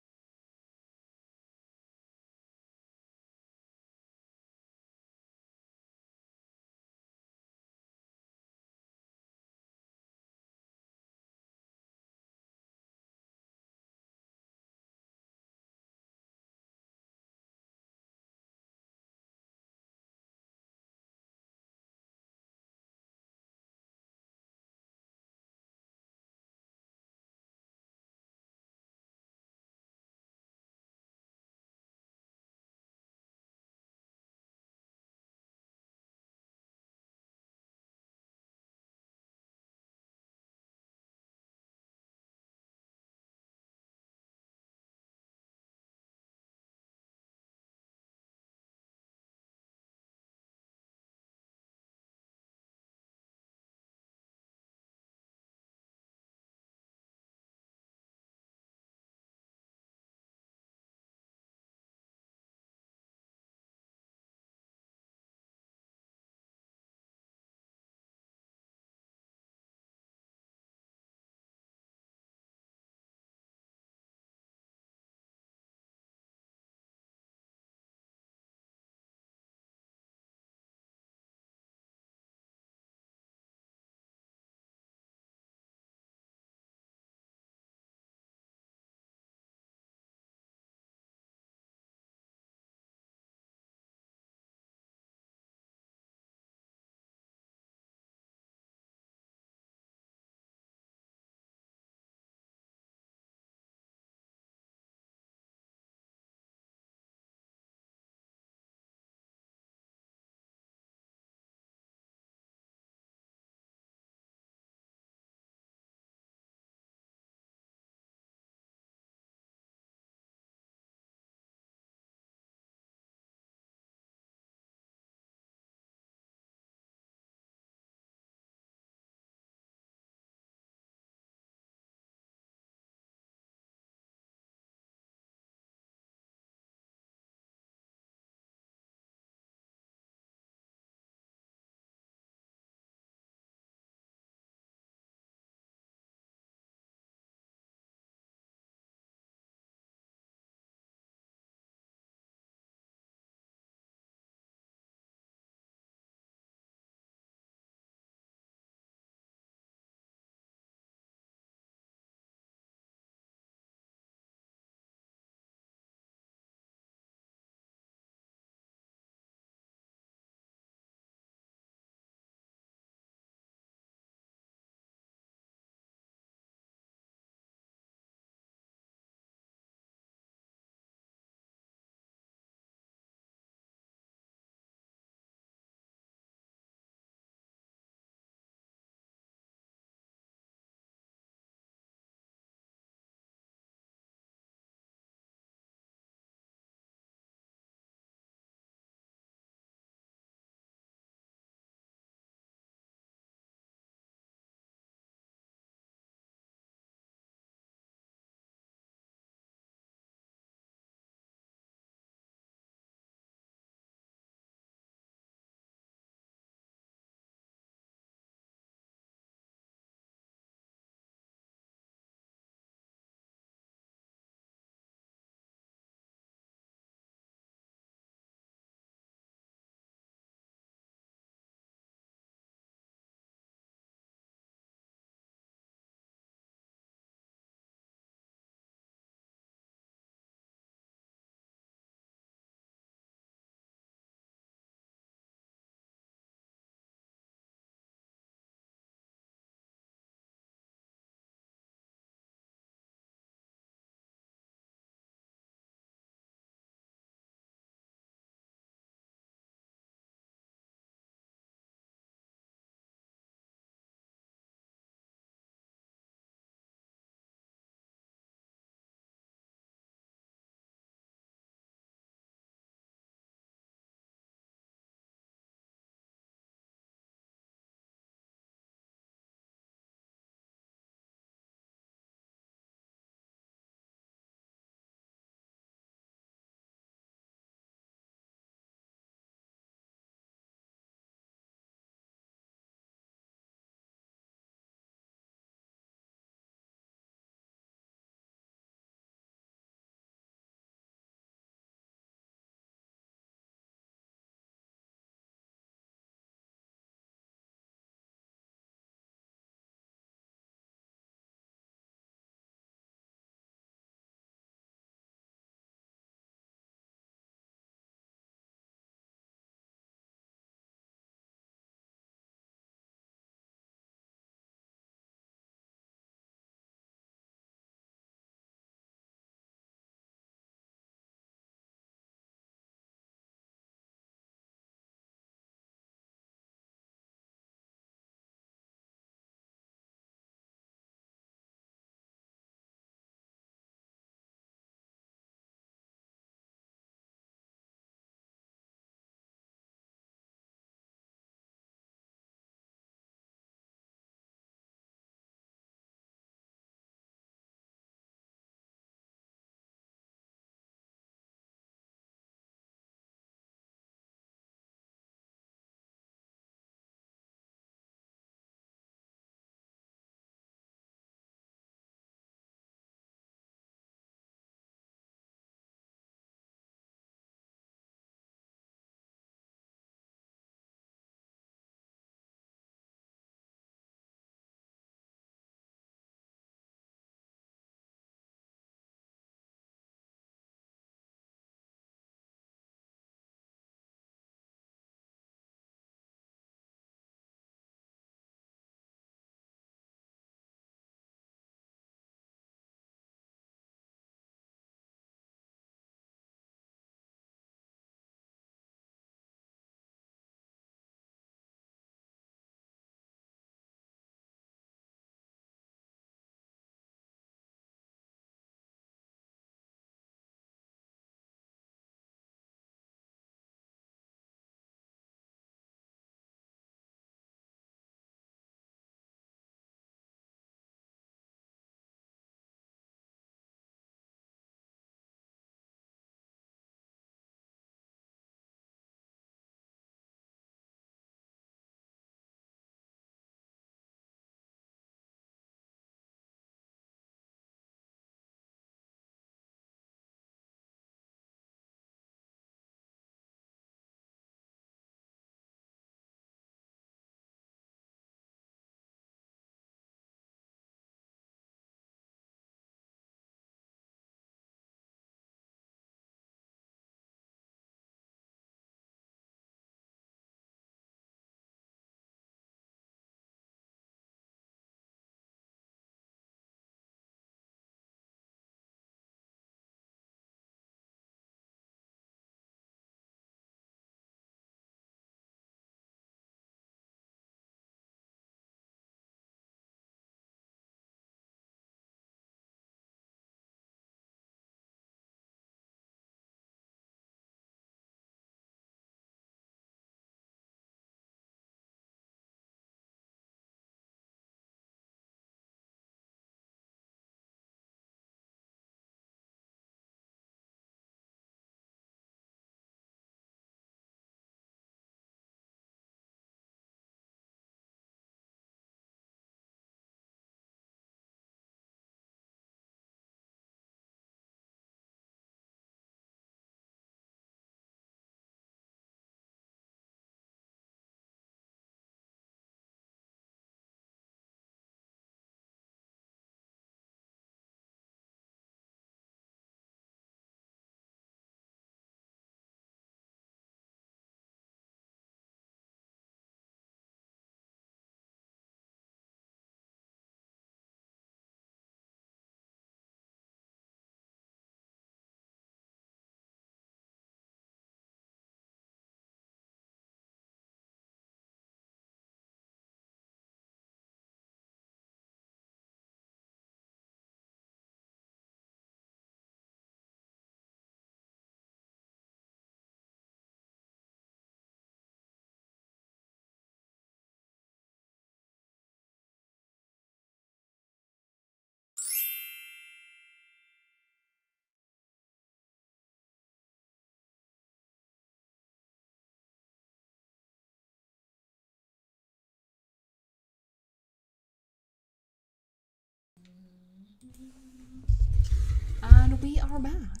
And we are back.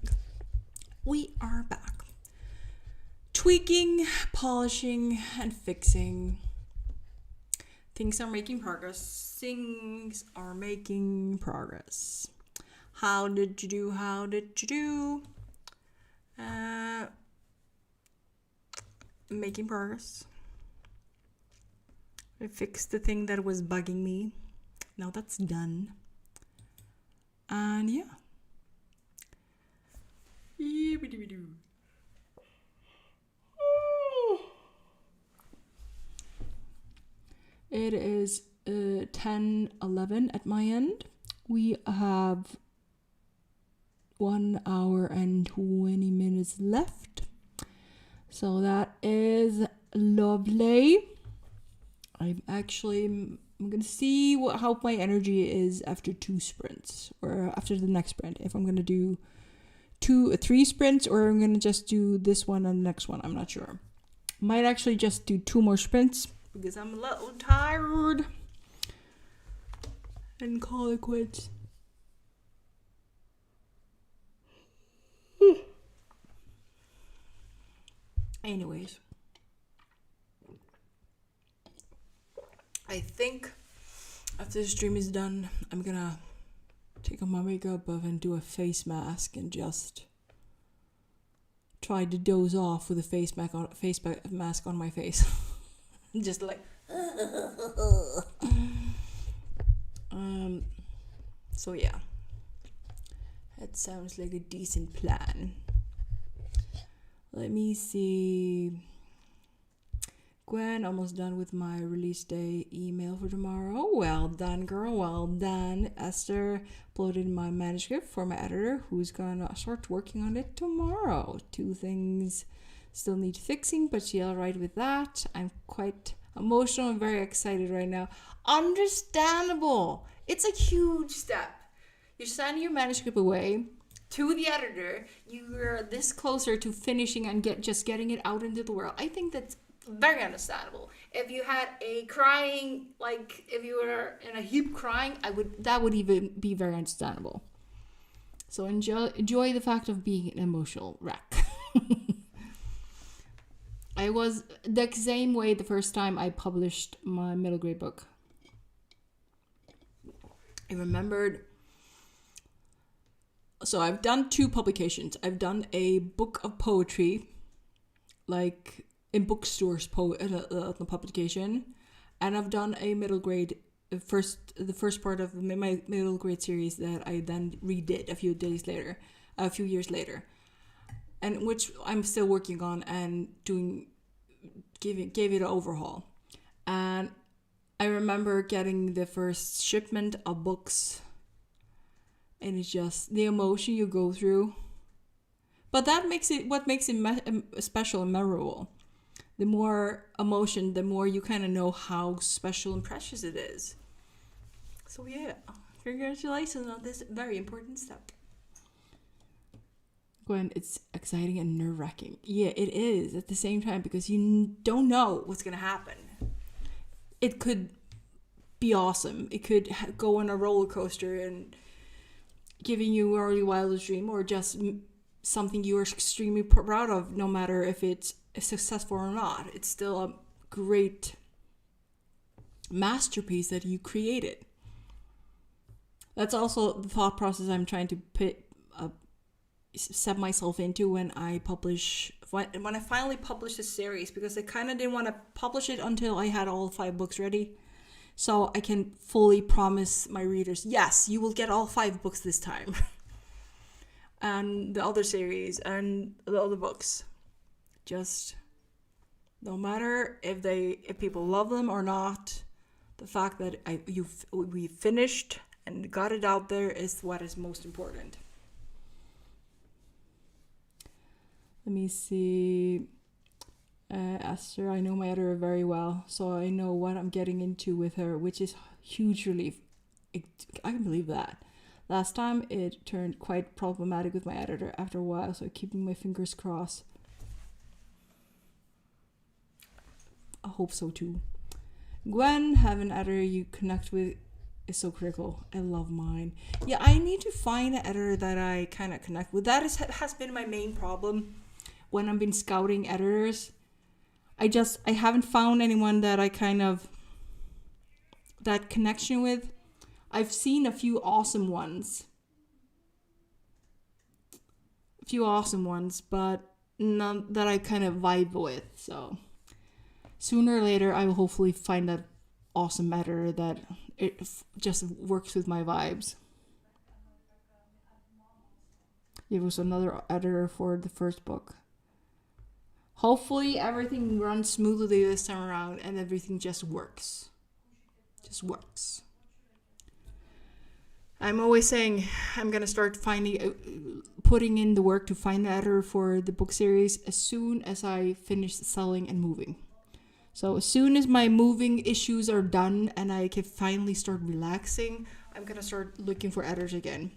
We are back. Tweaking, polishing, and fixing. Things are making progress. Things are making progress. How did you do? How did you do? Making progress. I fixed the thing that was bugging me. Now that's done. And yeah. It is 10:11 at my end. We have 1 hour and 20 minutes left. So that is lovely. I'm gonna see how my energy is after 2 sprints, or after the next sprint. If I'm gonna do 3 sprints, or I'm gonna just do this one and the next one. I'm not sure. Might actually just do 2 more sprints because I'm a little tired, and call it quits. Anyways, I think after the stream is done, I'm gonna take off my makeup and do a face mask and just try to doze off with a face mask on my face. Just like so yeah, that sounds like a decent plan. Let me see. Gwen, almost done with my release day email for tomorrow. Well done, girl. Well done. Esther uploaded my manuscript for my editor, who's gonna start working on it tomorrow. 2 things still need fixing, but she's alright with that. I'm quite emotional and very excited right now. Understandable. It's a huge step. You're sending your manuscript away to the editor. You're this closer to finishing and getting it out into the world. I think that's very understandable. If you had a crying, like if you were in a heap crying, that would even be very understandable. So enjoy the fact of being an emotional wreck. I was the same way the first time I published my middle grade book. I remembered. So I've done 2 publications. I've done a book of poetry, like in bookstores publication, and I've done a middle grade the first part of my middle grade series that I then redid a few years later, and which I'm still working on and gave it an overhaul. And I remember getting the first shipment of books, and it's just the emotion you go through. But what makes it special and memorable. The more emotion, the more you kind of know how special and precious it is. So yeah, congratulations on this very important step. Gwen, it's exciting and nerve-wracking. Yeah, it is at the same time, because you don't know what's going to happen. It could be awesome. It could go on a roller coaster and giving you a really wildest dream, or just something you are extremely proud of, no matter if it's successful or not. It's still a great masterpiece that you created. That's also the thought process I'm trying to set myself into when I finally publish this series, because I kind of didn't want to publish it until I had all 5 books ready, so I can fully promise my readers, yes, you will get all 5 books this time. And the other series and the other books, just no matter if people love them or not, the fact that we finished and got it out there is what is most important. Let me see. Esther, I know my editor very well, so I know what I'm getting into with her, which is huge relief. I can believe that. Last time it turned quite problematic with my editor after a while, so keeping my fingers crossed. I hope so too. Gwen, have an editor you connect with is so critical. I love mine. Yeah, I need to find an editor that I kind of connect with. That has been my main problem when I've been scouting editors. I haven't found anyone that I kind of that connection with. I've seen a few awesome ones, but none that I kind of vibe with. So sooner or later, I will hopefully find that awesome editor that just works with my vibes. It was another editor for the first book. Hopefully everything runs smoothly this time around and everything just works. I'm always saying I'm gonna start putting in the work to find the editor for the book series as soon as I finish selling and moving. So as soon as my moving issues are done and I can finally start relaxing, I'm gonna start looking for editors again.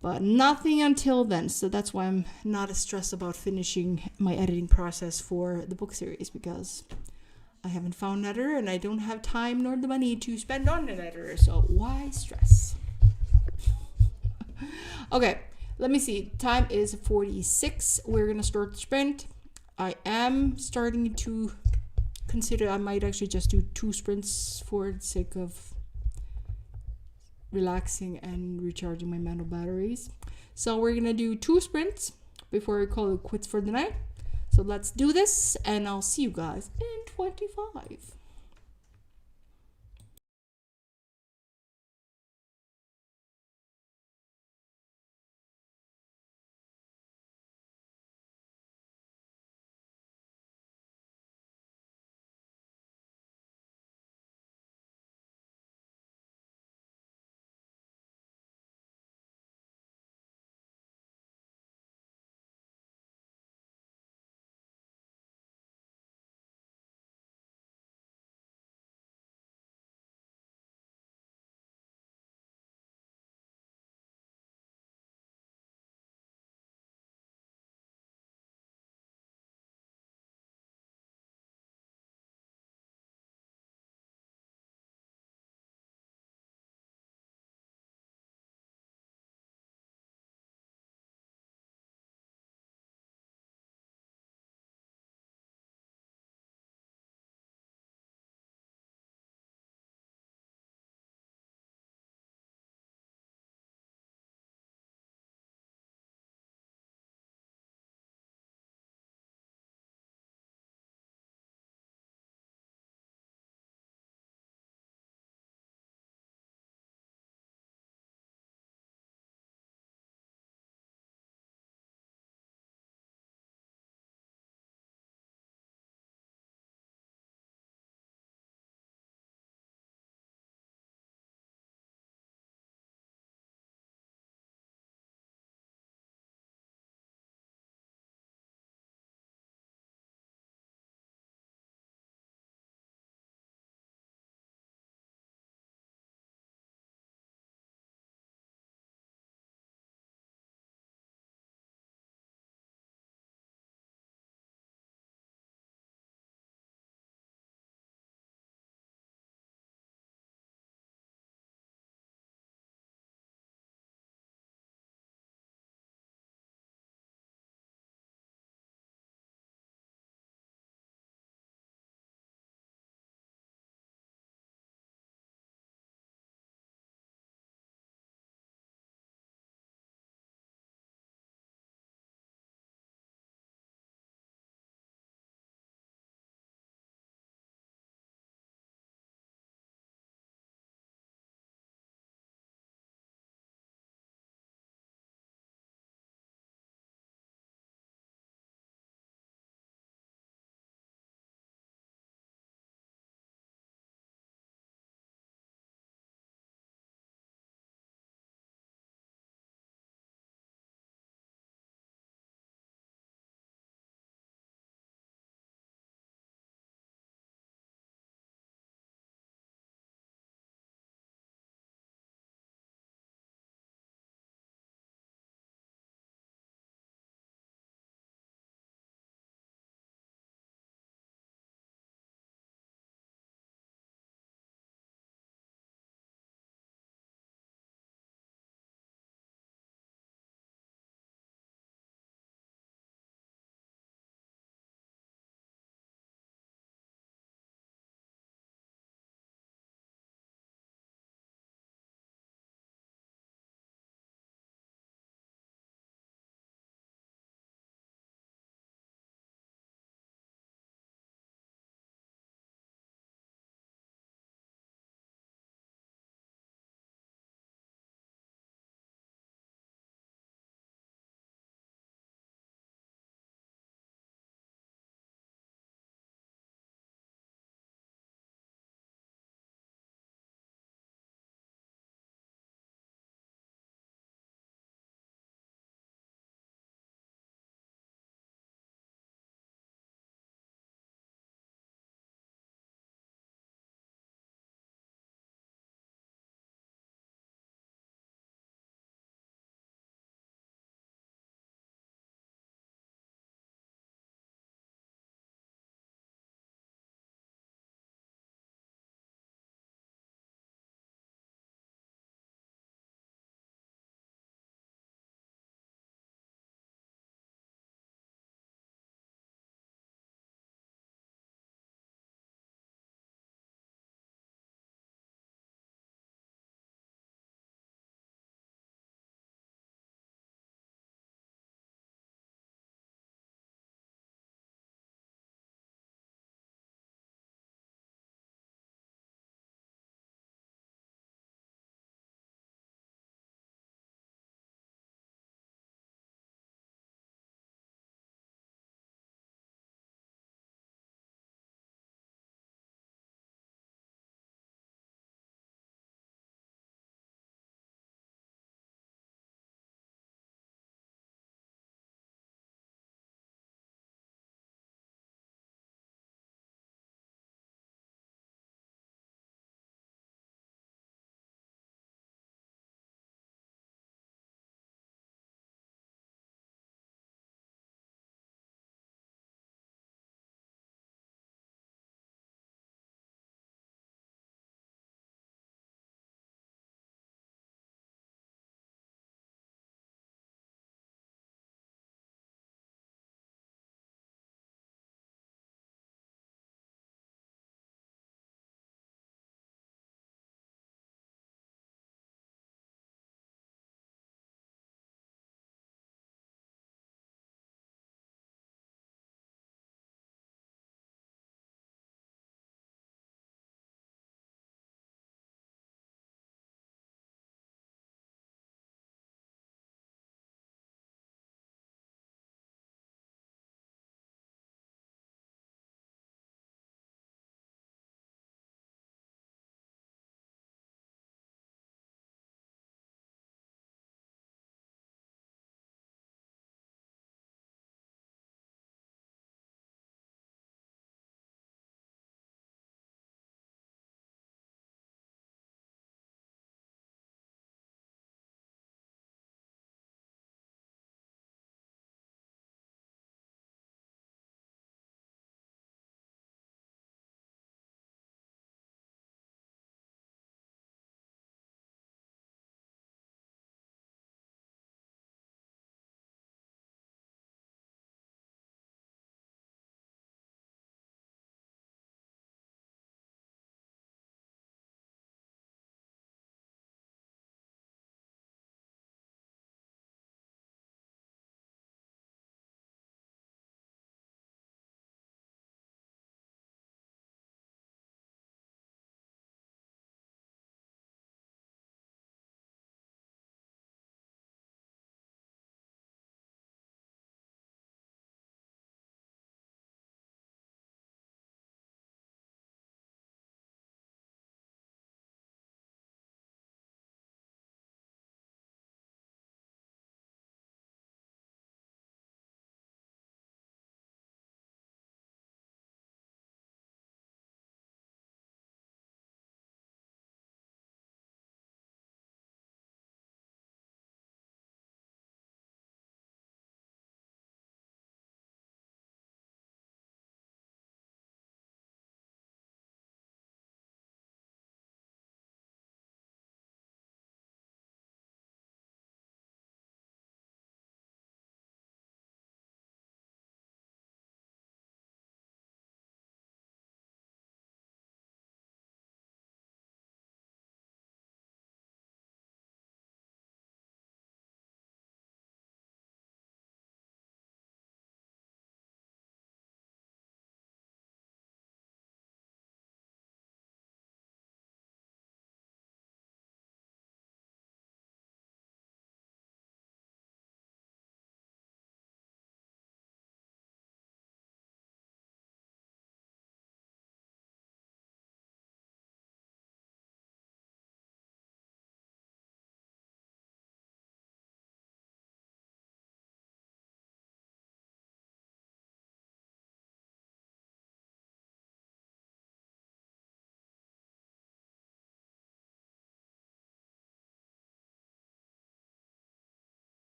But nothing until then, so that's why I'm not as stressed about finishing my editing process for the book series, because I haven't found an editor and I don't have time nor the money to spend on an editor, so why stress? Okay, let me see. Time is 46. We're gonna start the sprint. I am starting to consider I might actually just do 2 sprints for the sake of relaxing and recharging my mental batteries. So we're gonna do 2 sprints before we call it quits for the night. So let's do this, and I'll see you guys in 25.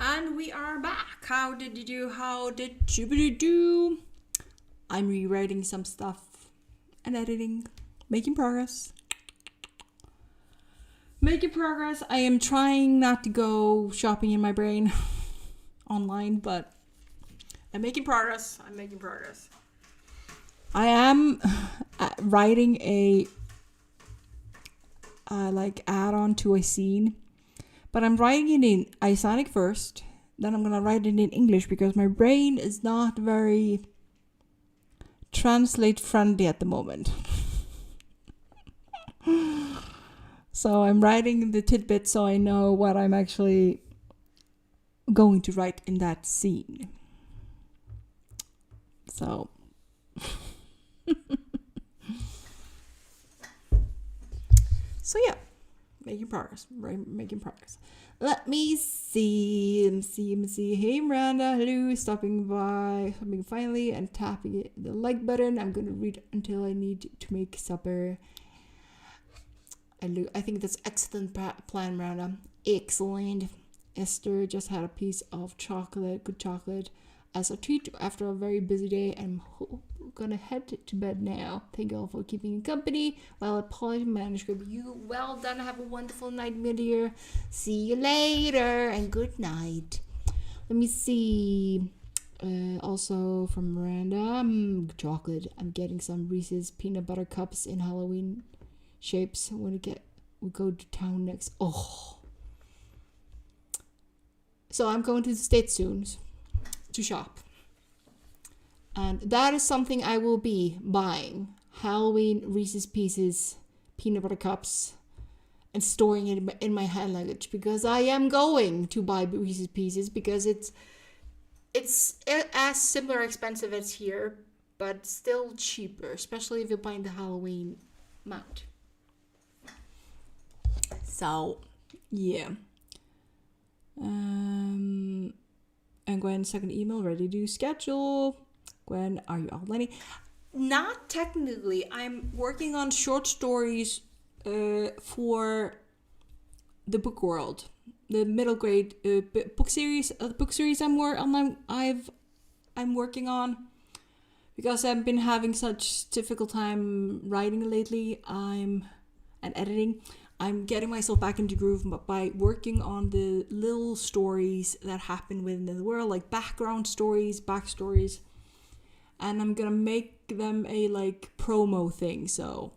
And we are back. How did you do? How did you do? I'm rewriting some stuff and editing, making progress. Making progress. I am trying not to go shopping in my brain online, but I'm making progress. I am writing a like add-on to a scene, but I'm writing it in Icelandic first. Then I'm gonna write it in English because my brain is not very translate friendly at the moment. So I'm writing the tidbits so I know what I'm actually going to write in that scene. So so yeah, making progress. Let me see. Hey Miranda, hello, stopping finally and tapping the like button. I'm gonna read until I need to make supper. I think that's excellent plan, Miranda. Excellent. Esther just had a piece of good chocolate, as a treat after a very busy day. I'm gonna head to bed now. Thank you all for keeping me company while I polish my manuscript. You well done. Have a wonderful night, my dear. See you later and good night. Let me see. Also from Miranda, chocolate. I'm getting some Reese's peanut butter cups in Halloween shapes when we go to town next. Oh. So I'm going to the States soon to shop. And that is something I will be buying. Halloween Reese's Pieces, peanut butter cups, and storing it in my hand luggage. Because I am going to buy Reese's Pieces because it's as similar expensive as here, but still cheaper. Especially if you're buying the Halloween amount. So, yeah. And Gwen's second email, ready to schedule. Gwen, are you outlining? Not technically. I'm working on short stories for the book world, the middle grade book series. I'm working on because I've been having such difficult time writing lately. And editing. I'm getting myself back into groove by working on the little stories that happen within the world, like background stories, backstories. And I'm gonna make them a promo thing. So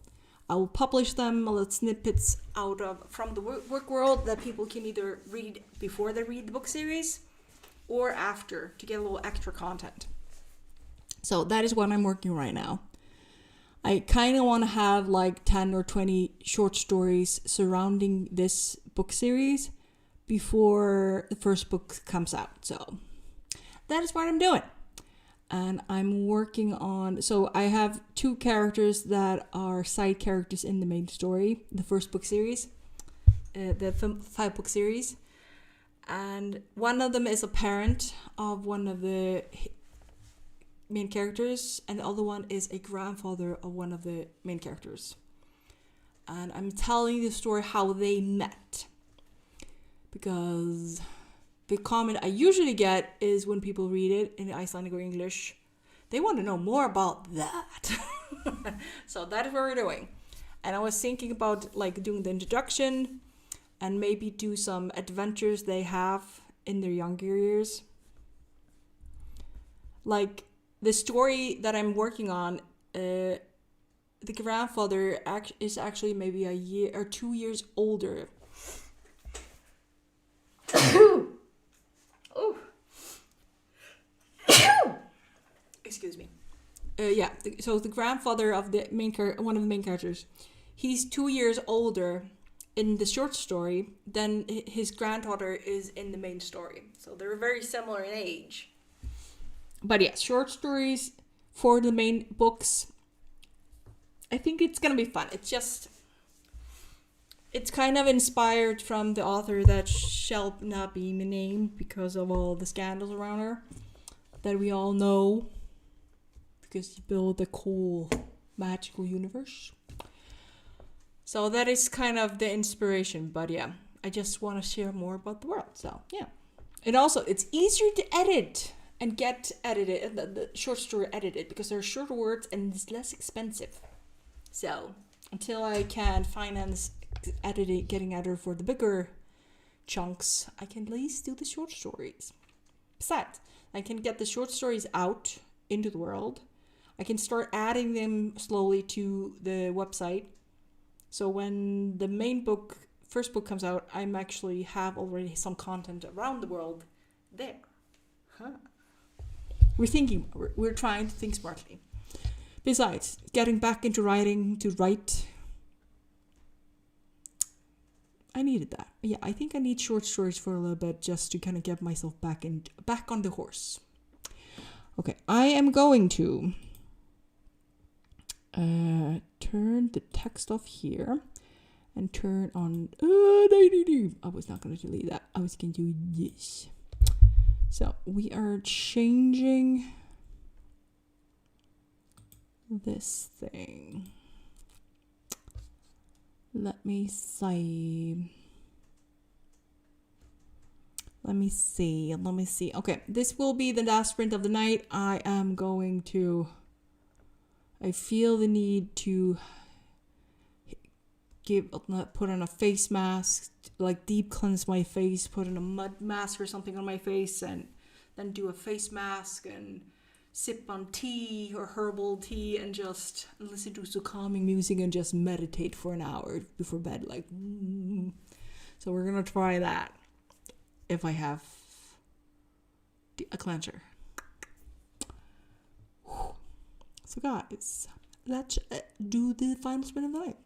I will publish them, little snippets from the work world that people can either read before they read the book series or after to get a little extra content. So that is what I'm working right now. I kind of want to have 10 or 20 short stories surrounding this book series before the first book comes out. So that is what I'm doing. And I'm working on... So I have 2 characters that are side characters in the main story, the first book series, the 5-book series. And one of them is a parent of one of the main characters, and the other one is a grandfather of one of the main characters. And I'm telling the story how they met. Because the comment I usually get is when people read it in Icelandic or English, they want to know more about that. So that is what we're doing. And I was thinking about doing the introduction and maybe do some adventures they have in their younger years. The story that I'm working on, the grandfather is actually maybe a year or 2 years older. Excuse me. So the grandfather of the one of the main characters, he's 2 years older in the short story than his granddaughter is in the main story. So they're very similar in age. But yeah, short stories for the main books. I think it's gonna be fun. It's kind of inspired from the author that shall not be named because of all the scandals around her that we all know. Because you build a cool magical universe. So that is kind of the inspiration. But yeah, I just want to share more about the world. So yeah, And also, it's easier to edit and get edited, the short story edited, because there are shorter words and it's less expensive. So, until I can finance editing, getting editor for the bigger chunks, I can at least do the short stories. Besides, I can get the short stories out into the world. I can start adding them slowly to the website. So when the main book, first book comes out, I'm actually have already some content around the world there. Huh. We're trying to think smartly. Besides, getting back into writing to write, I needed that. Yeah, I think I need short stories for a little bit just to kind of get myself back on the horse. Okay, I am going to turn the text off here and turn on. I was not going to delete that. I was going to do this. So we are changing this thing. Let me see. Okay, this will be the last sprint of the night. I feel the need to put on a face mask, like deep cleanse my face, put in a mud mask or something on my face, and then do a face mask and sip on tea or herbal tea and just listen to some calming music and just meditate for an hour before bed. So we're gonna try that if I have a cleanser. So guys, let's do the final sprint of the night.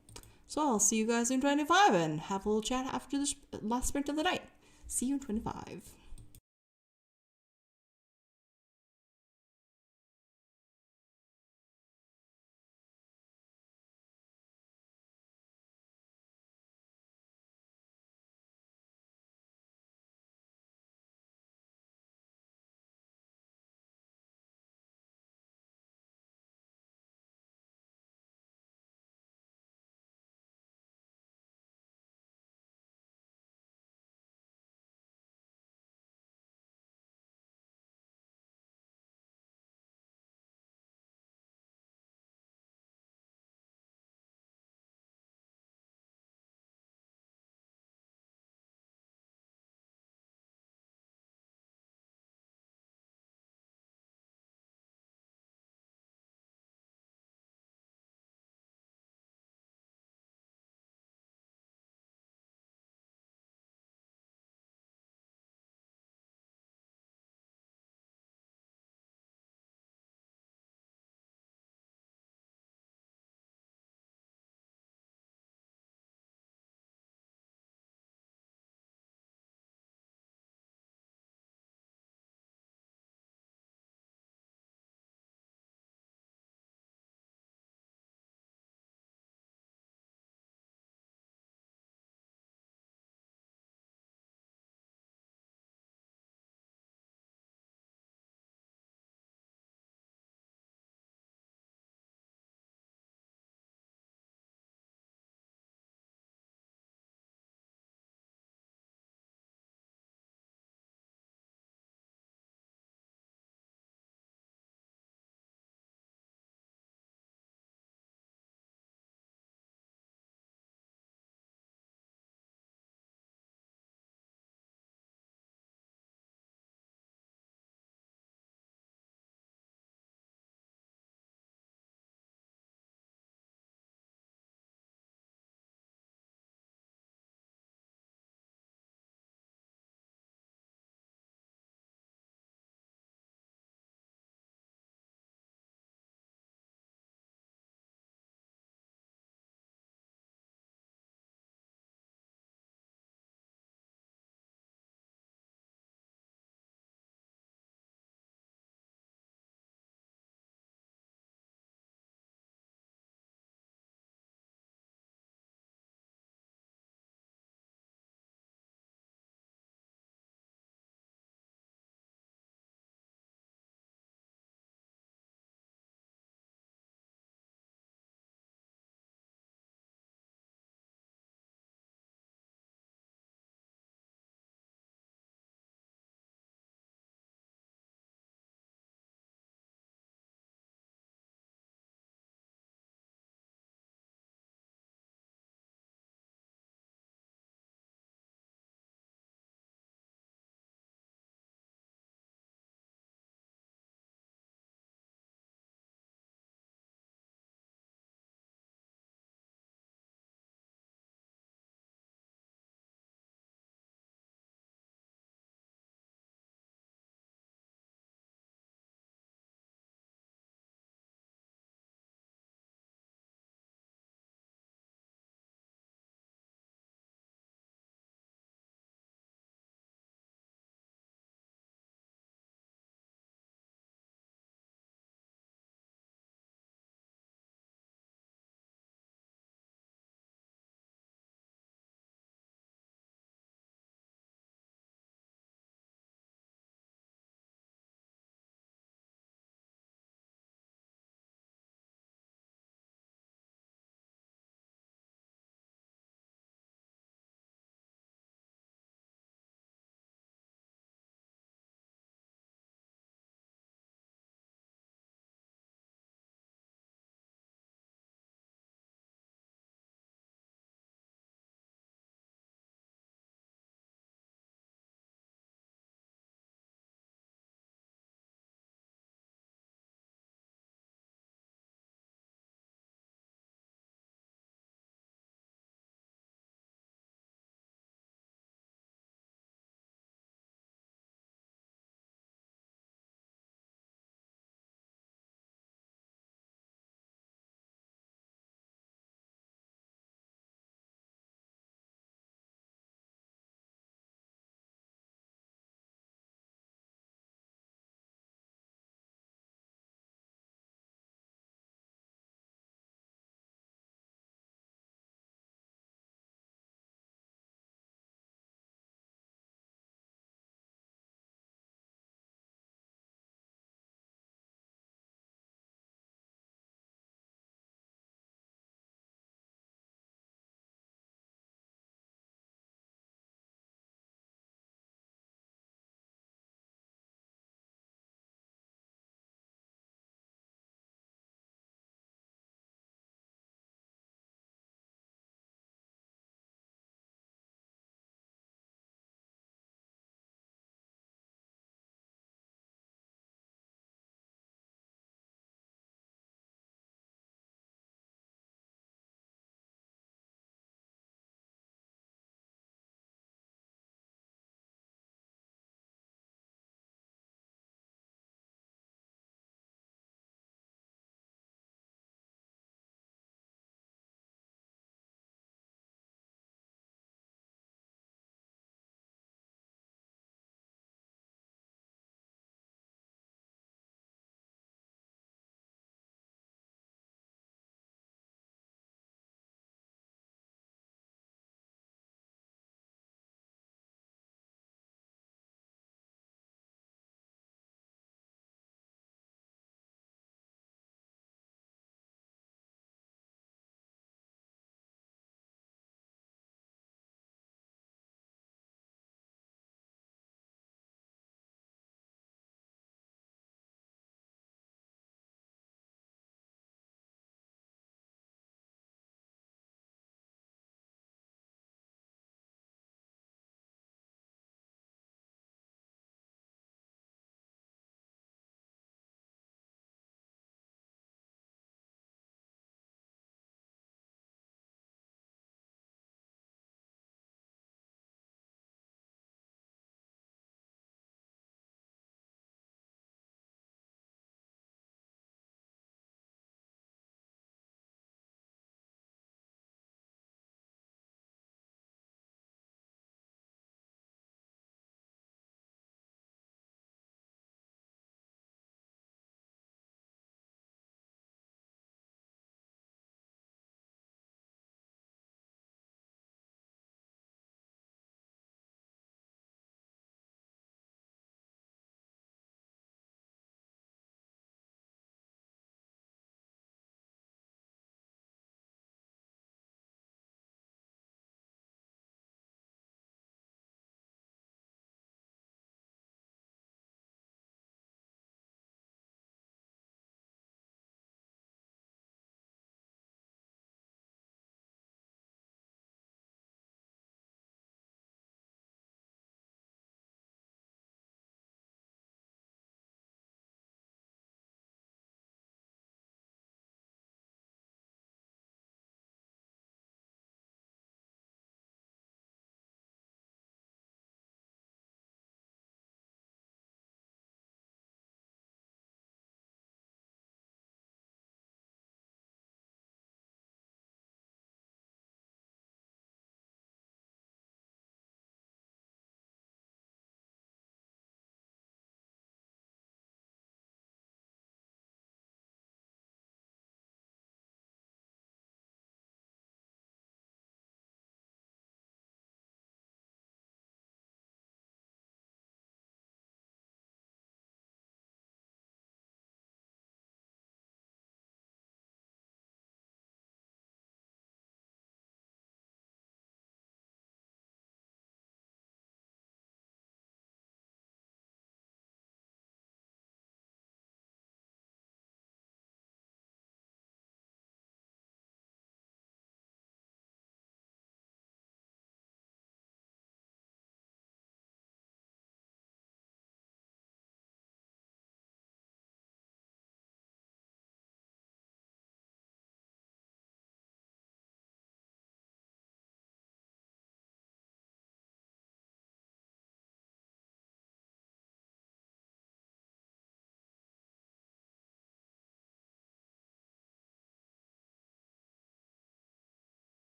So I'll see you guys in 25 and have a little chat after the last sprint of the night. See you in 25.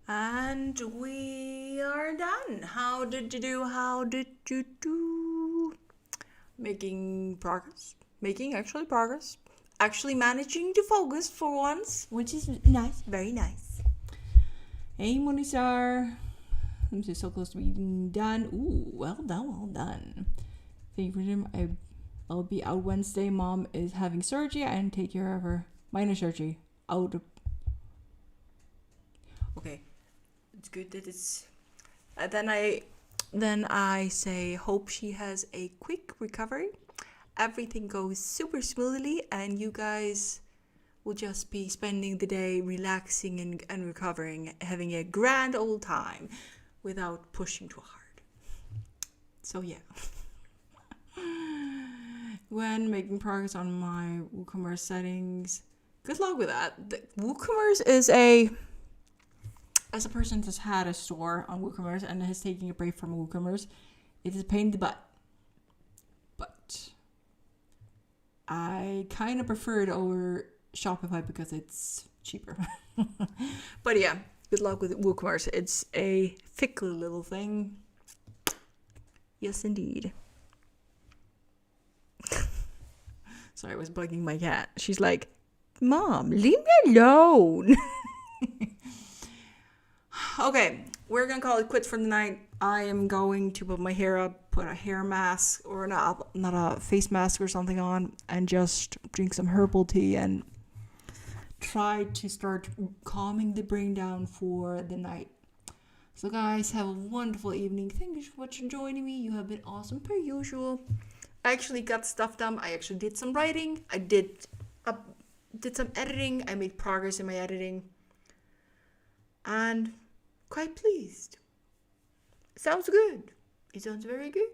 And we are done. How did you do? How did you do? Making progress. Making actually progress. Actually managing to focus for once, which is nice. Very nice. Hey, Monisar. I'm just so close to being done. Ooh, well done, well done. Thank you for him. I'll be out Wednesday. Mom is having surgery and take care of her. Minor surgery. Out. Okay. It's good that it's. Then I say hope she has a quick recovery. Everything goes super smoothly, and you guys will just be spending the day relaxing and recovering, having a grand old time without pushing too hard. So yeah. When making progress on my WooCommerce settings, good luck with that. WooCommerce is as a person that's had a store on WooCommerce and is taking a break from WooCommerce, it is a pain in the butt. But I kind of prefer it over Shopify because it's cheaper. But yeah, good luck with WooCommerce. It's a fickle little thing. Yes, indeed. Sorry, I was bugging my cat. She's like, Mom, leave me alone. Okay, we're going to call it quits for the night. I am going to put my hair up, put a hair mask, or not a face mask or something on, and just drink some herbal tea and try to start calming the brain down for the night. So guys, have a wonderful evening. Thank you so much for joining me. You have been awesome per usual. I actually got stuff done. I actually did some writing. I did some editing. I made progress in my editing. And quite pleased. Sounds good. It sounds very good.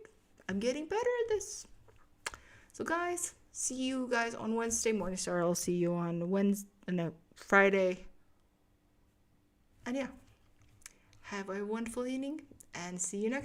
I'm getting better at this. So guys, see you guys on Wednesday morning. Sorry, I'll see you on Friday. And yeah, have a wonderful evening and see you next